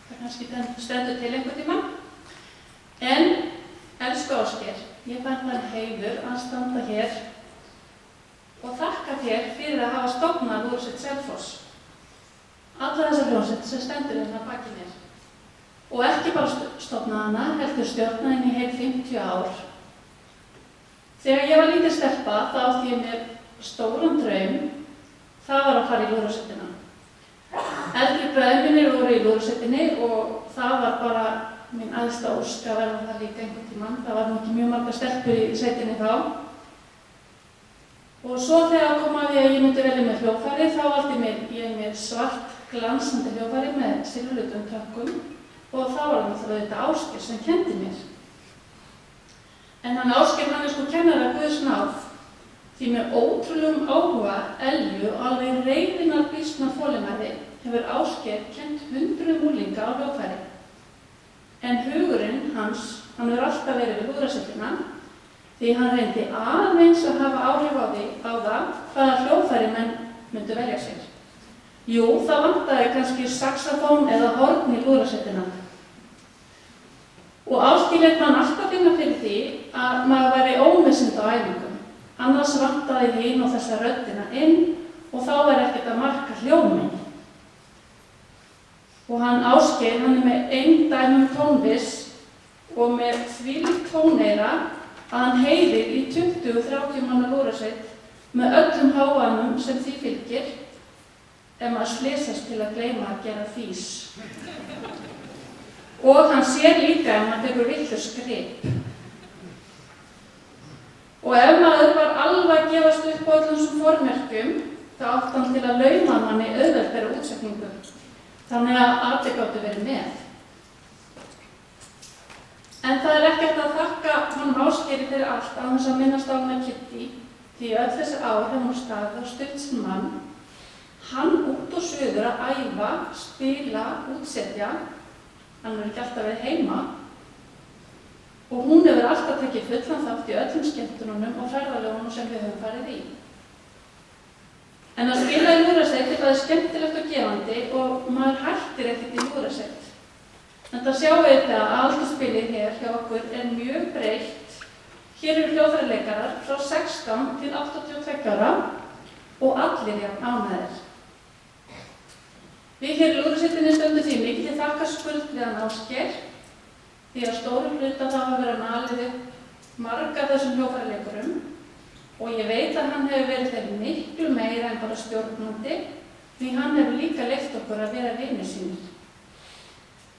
það kannski stendur til einhvern tíma. En, elsku Ásgeir, ég fæ þann heiður að standa hér og þakka þér fyrir að hafa stofnað Lúðrasveit Selfoss. Alla þessa hljómsveit sem stendur hérna baki mér. Og ekki bara stofnað hana, heldur stjórnað henni í heil 50 ár. Þegar ég var lítil stelpa, þá átti ég mér stóran draum, það var að fara í Lúðrasveitina. Eldri bræður mínir voru í Lúðrasveitinni og það var bara mín æðsta ósk að verða það líka einhvern tímann. Það var ekki mjög margar stelpur í sveitinni þá. Og svo þegar kom að ég myndi velja með hljóðfæri, þá valdi ég mér svart glansandi hljóðfæri með silfurlitum trökkum og þá var það þetta Ásgeir sem kenndi mér. En hann Ásgeir, hann sko kennari Guðs náð, því með ótrúlegum áhuga, elju og alveg reiðinnar býsna þolinmæði hefur Ásgeir kennt hundruðum unglinga á hljóðfæri. En hugurinn hans, hann hefur alltaf verið við Lúðrasveitina, því hann reyndi aðeins að hafa áhrif á það hvaða hljóðfæri menn myndu velja sér. Jú, það vantaði kannski saxofón eða horn í Lúðrasveitina. Og Ásgeir lét mann alltaf finna fyrir því að maður væri ómissandi á æfingum. Annars vantaði hinn og þessa röddina inn og þá væri ekkert að marka hljóminn. Og hann Ásgeir, hann með eindæmum tónviss og með þvílíkt tóneyra að hann heyrir í 20-30 manna Lúðrasveit með öllum háanum sem því fylgir ef maður slysast til að gleyma að gera fís. Og hann sér líka ef maður tekur vitlaus grip. Og ef maður var alveg að gefast upp á öllum þessum formerkjum, þá átti hann til að lauma manni auðveldari útsetningu. Þannig að allir gátu verið með. En það er ekkert að þakka honum Ásgeiri fyrir allt án þess að minnast á hana Kitty, því öll þessi ár hefur hún staðið á stutt sinn mann. Hann út og suður að æfa, spila, útsetja, hann hefur ekki alltaf verið heima og hún hefur alltaf tekið fullan þátt í öllum skemmtununum og ferðalögunum sem við höfum farið í. En að spila í Lúðrasveit er bæði skemmtilegt og gefandi og maður hættir ekkert í Lúðrasveit. En það sjáum við þetta að aldursbilið hér hjá okkur er mjög breytt. Hér eru hljóðfæraleikarar frá 16 til 82 ára og allir jafn ánægðir. Við hér í Lúðrasveitinni stöndum því mikið til þakkarskuld við hann Ásgeir, því að stórum hluta þá hafa verið alið upp marga þessum hljóðfæraleikurum og ég veit að hann hefur verið þeim miklu meira en bara stjórnandi, því hann hefur líka leyft okkur að vera vinir sínir.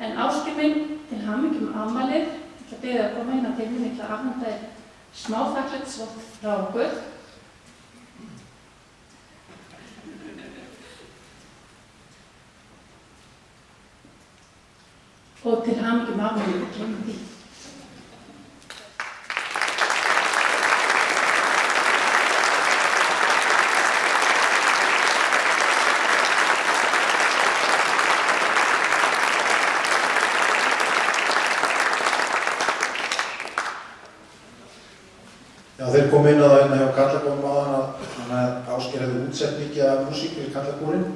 En Ásgeir minn, til hamingju með afmælið, ég ætla að biðja að koma inn að til mín, ég ætla að afhenda þér smá þakklætisvott frá okkur. Og til hamingju með afmælið, gleymum því. Já, þeir kom inn á það hérna hjá Karlakórum áðan að Ásgeir hefði útsett mikið af músík fyrir Karlakórin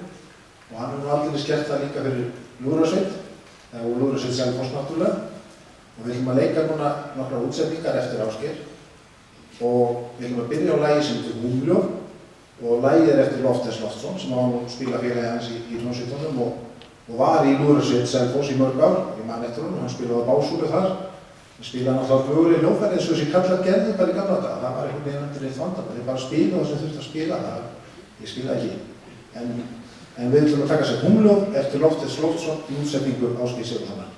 og hann hefur aldrei skert það líka fyrir Lúðrasveit og Lúðrasveit Selfoss náttúrulega og við ætlum að leika núna nokkra útsetningar eftir Ásgeir og við ætlum að byrja á lagi sem heitir Húmljóð og lagið er eftir Loftes Loftsson sem á nú spila félagi hans í hljómsveitunum og var í Lúðrasveit Selfoss í mörg ár, ég man eftir honum, hann spilaði á básúlu þar. Við spilaði náttúrulega möguleg hljóðfæri eins og þessi kallar gerði bara í gamla daga. Það var einhvern veginn undir eitt vandamál. Þeir bara spilaði það sem þurfti að spila. Ég spilaði ekki. En við ætlum að taka sér Húmljóð eftir Loftes Loftsson í útsetningu Ásgeirs Sigurðssonar.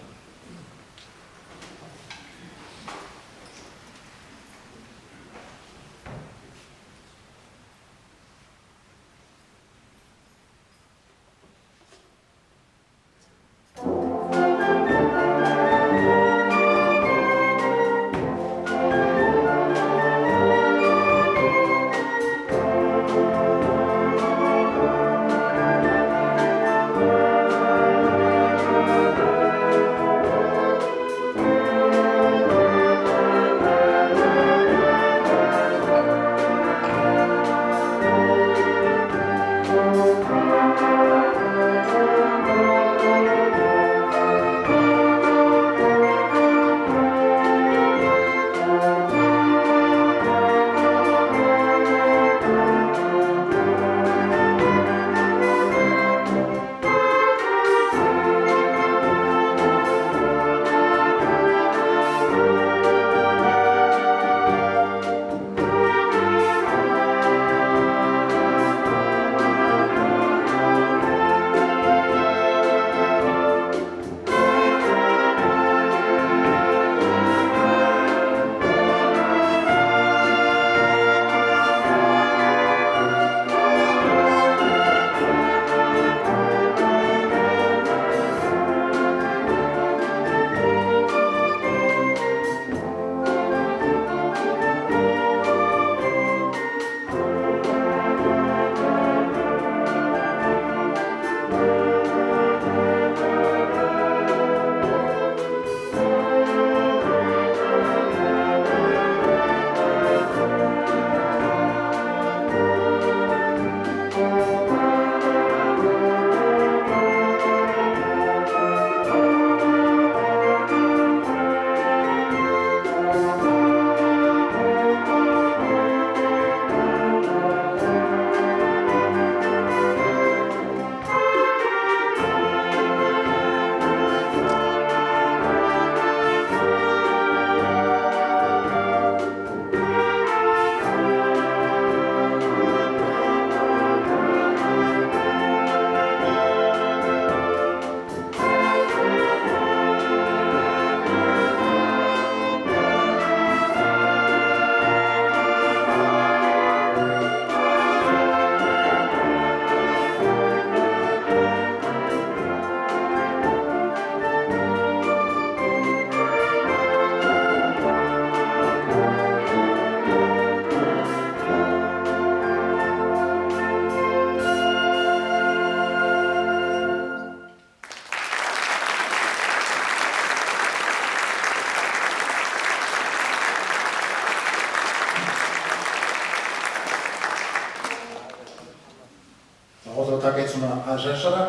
gott að taka eitt svona aðeins hressara.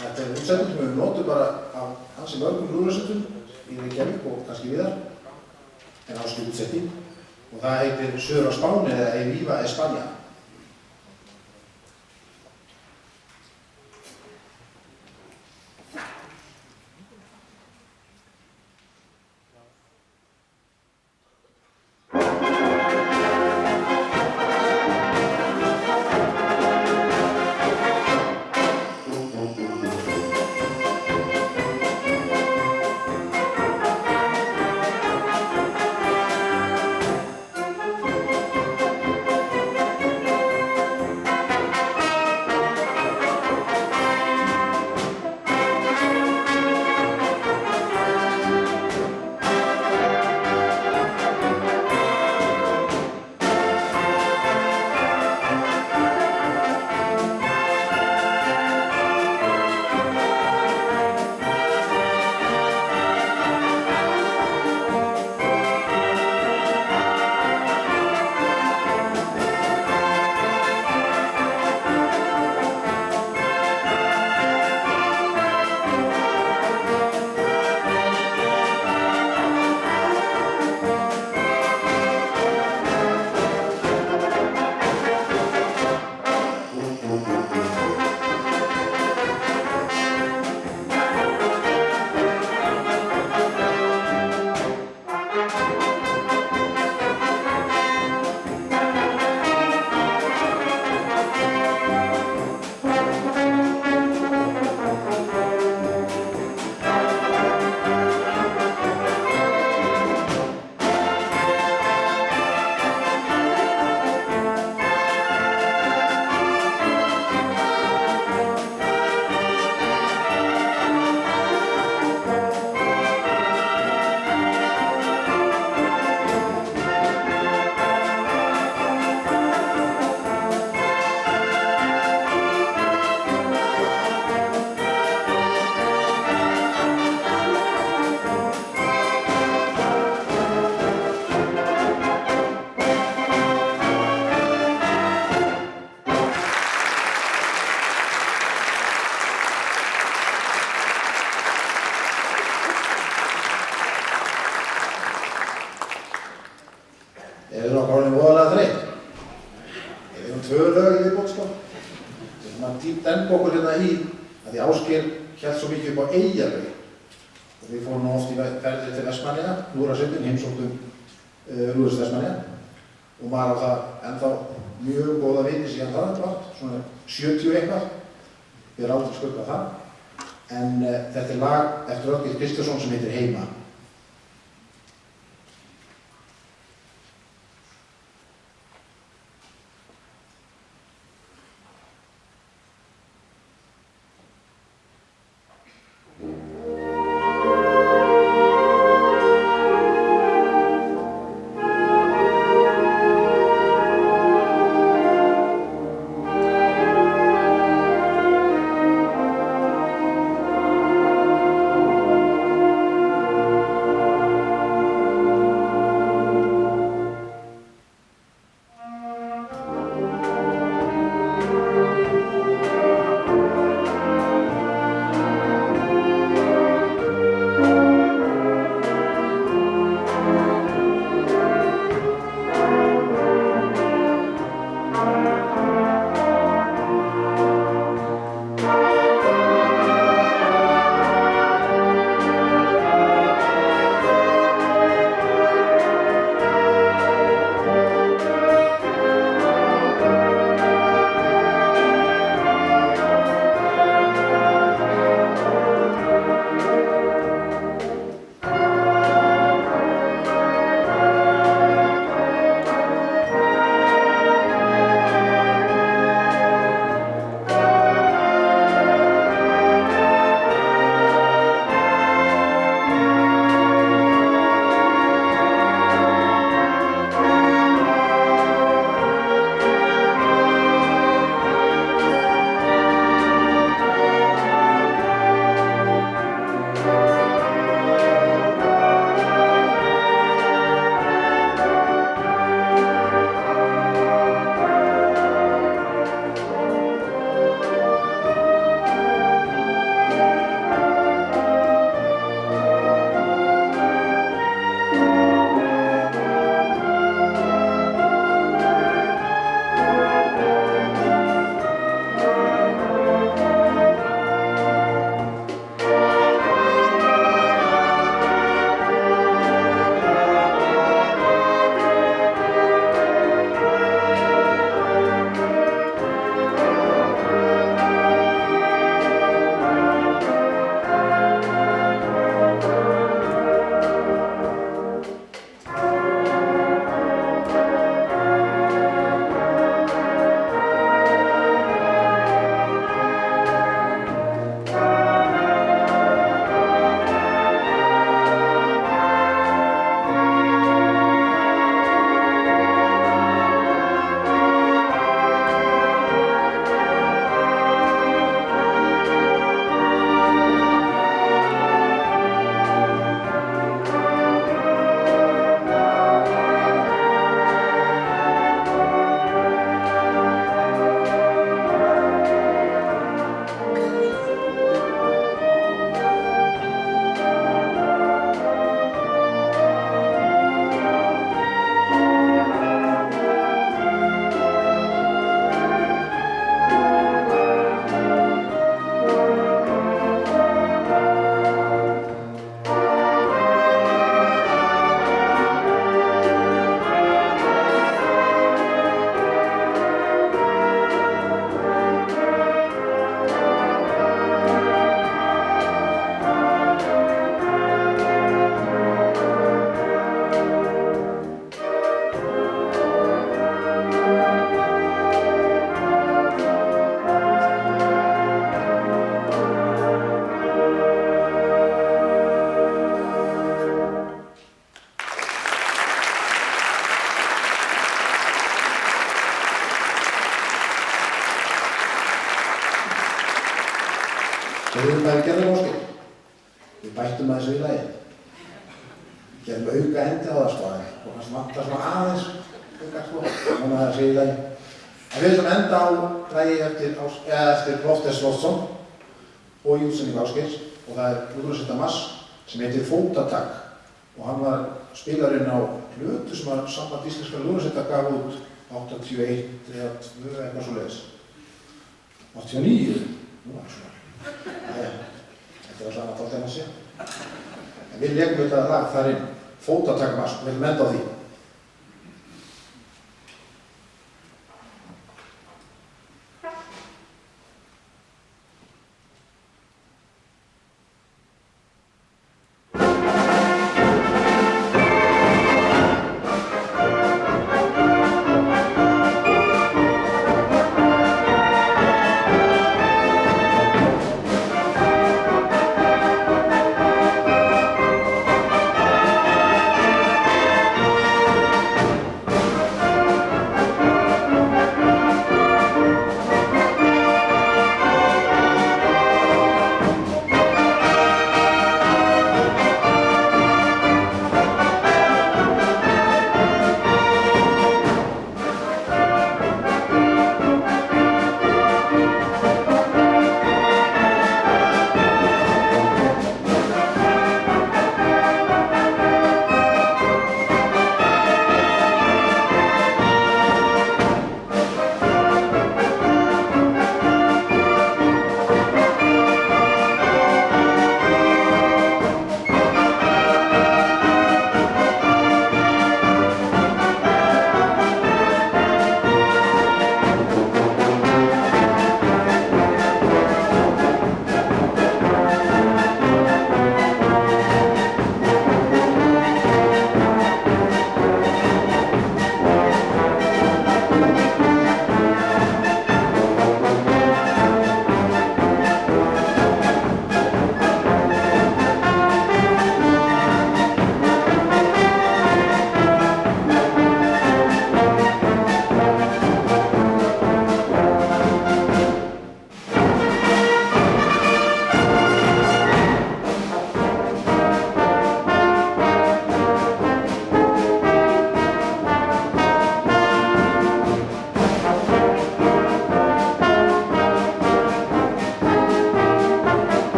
Þetta er útsetning sem við notum bara af ansi mörgum lúðrasveitum í Reykjavík og kannski víðar, en Ásgeir útsetning. Og það heitir Söður á Spáni eða Ei Viva España. Okkur hérna í að því Ásgeir hélt svo mikið upp á Eyjavegi og við fórum oft í ferðir til Vestmannaeyja, lúðrasveitin, heimsóttum lúðrasveit Vestmannaeyja og maður á það ennþá mjög góða vini síðan það var, svona 70 eitthvað, við erum aldrei skuggað það, en þetta er lag eftir Oddgeir Kristjánsson sem heitir Heima. Við höfum bara gerðum Ásgeir. Við bættum aðeins við lagið. Gerðum auka endi á það sko, og það vantar svona aðeins auka sko, þannig að það sé í lagi. En við höfum enda á lagi eftir Loftes Loftsson og í útsendingu Ásgeirs, og það er Lúðrasveitar Mars sem heitir Fótatak, og hann var spilarinn á plötu sem að Samband Íslenskra Lúðrasveita gaf út 81 eða 2 eitthvað svoleiðis. 89? Nú var það svona. Þetta var svona að tala þeim að segja. En við leikum þetta lag þar inn, Fótatak Mars, og við viljum enda á því.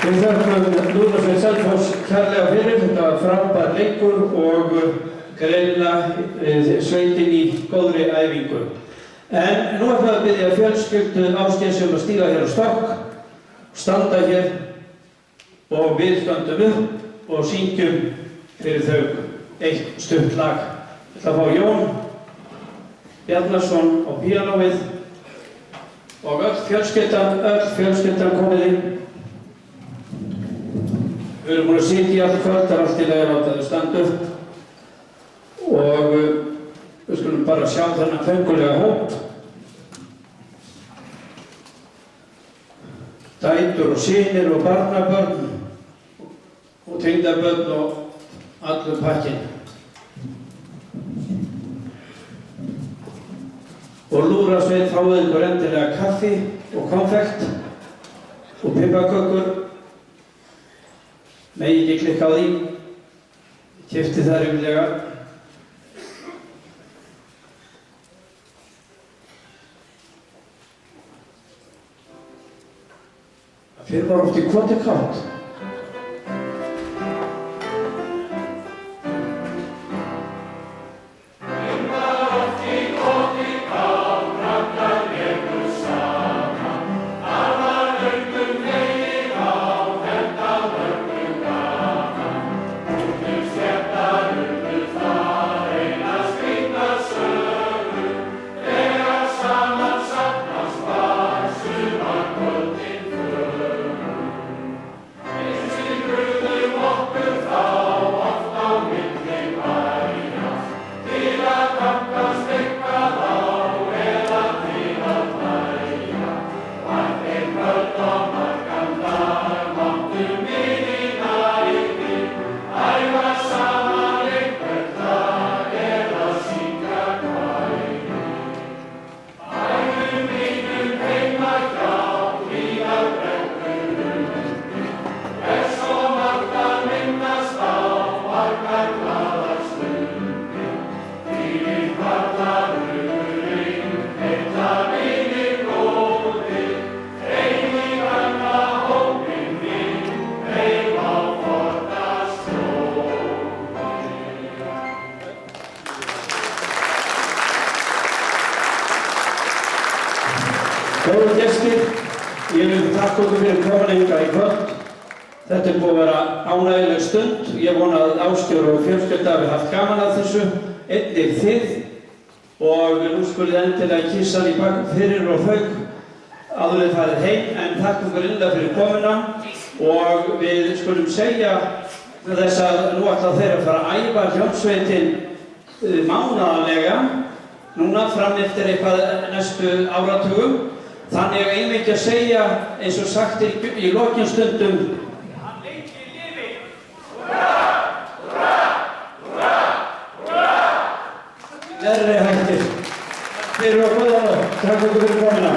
Við þökkum Lúðrasveit Selfoss kærlega fyrir, þetta var frábær leikur og greinilega sveitin í góðri æfingu. En nú ætlum við að biðja fjölskyldu Ásgeirs að stíga hér á stokk, standa hér og við stöndum upp og syngjum fyrir þau eitt stutt lag. Ég ætla að fá Jón Bjarnason á píanóið og öll fjölskyldan komið inn. Við erum búin að sitja í allt kvöld, það er allt í lagi að láta þau standa upp og við skulum bara sjá þennan fengulega hóp. Dætur og synir og barnabörn og tengdabörn og allur pakkinn. Og lúðrasveit fáið ykkur endilega kaffi og konfekt og piparkökur. Megi ekki klikka á því. Ég keypti þær yfirlega. Það fyrir bara oft í kvotikátt. Góðu gestir, ég vil þakka okkur fyrir komuna hingað í kvöld. Þetta er búið að vera ánægjuleg stund. Ég vona að Ásgeir og fjölskylda hafi haft gaman að þessu, einnig þið. Og nú skulið endilega kissa í bak fyrir og fauk áður en farið heim, en þakka okkur innilega fyrir komuna. Og við skulum segja þess að nú ætla þeir að fara að æfa hljómsveitin mánaðarlega, núna fram eftir eitthvað næstu áratugum. Þannig að einmitt að segja, eins og sagt í lokin stundum, hann lengi lifi! Húrra! Húrra! Húrra! Húrra! Verri hættir. Fyrir og góða nótt. Takk okkur fyrir komuna.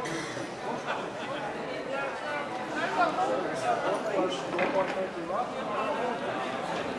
Thank you.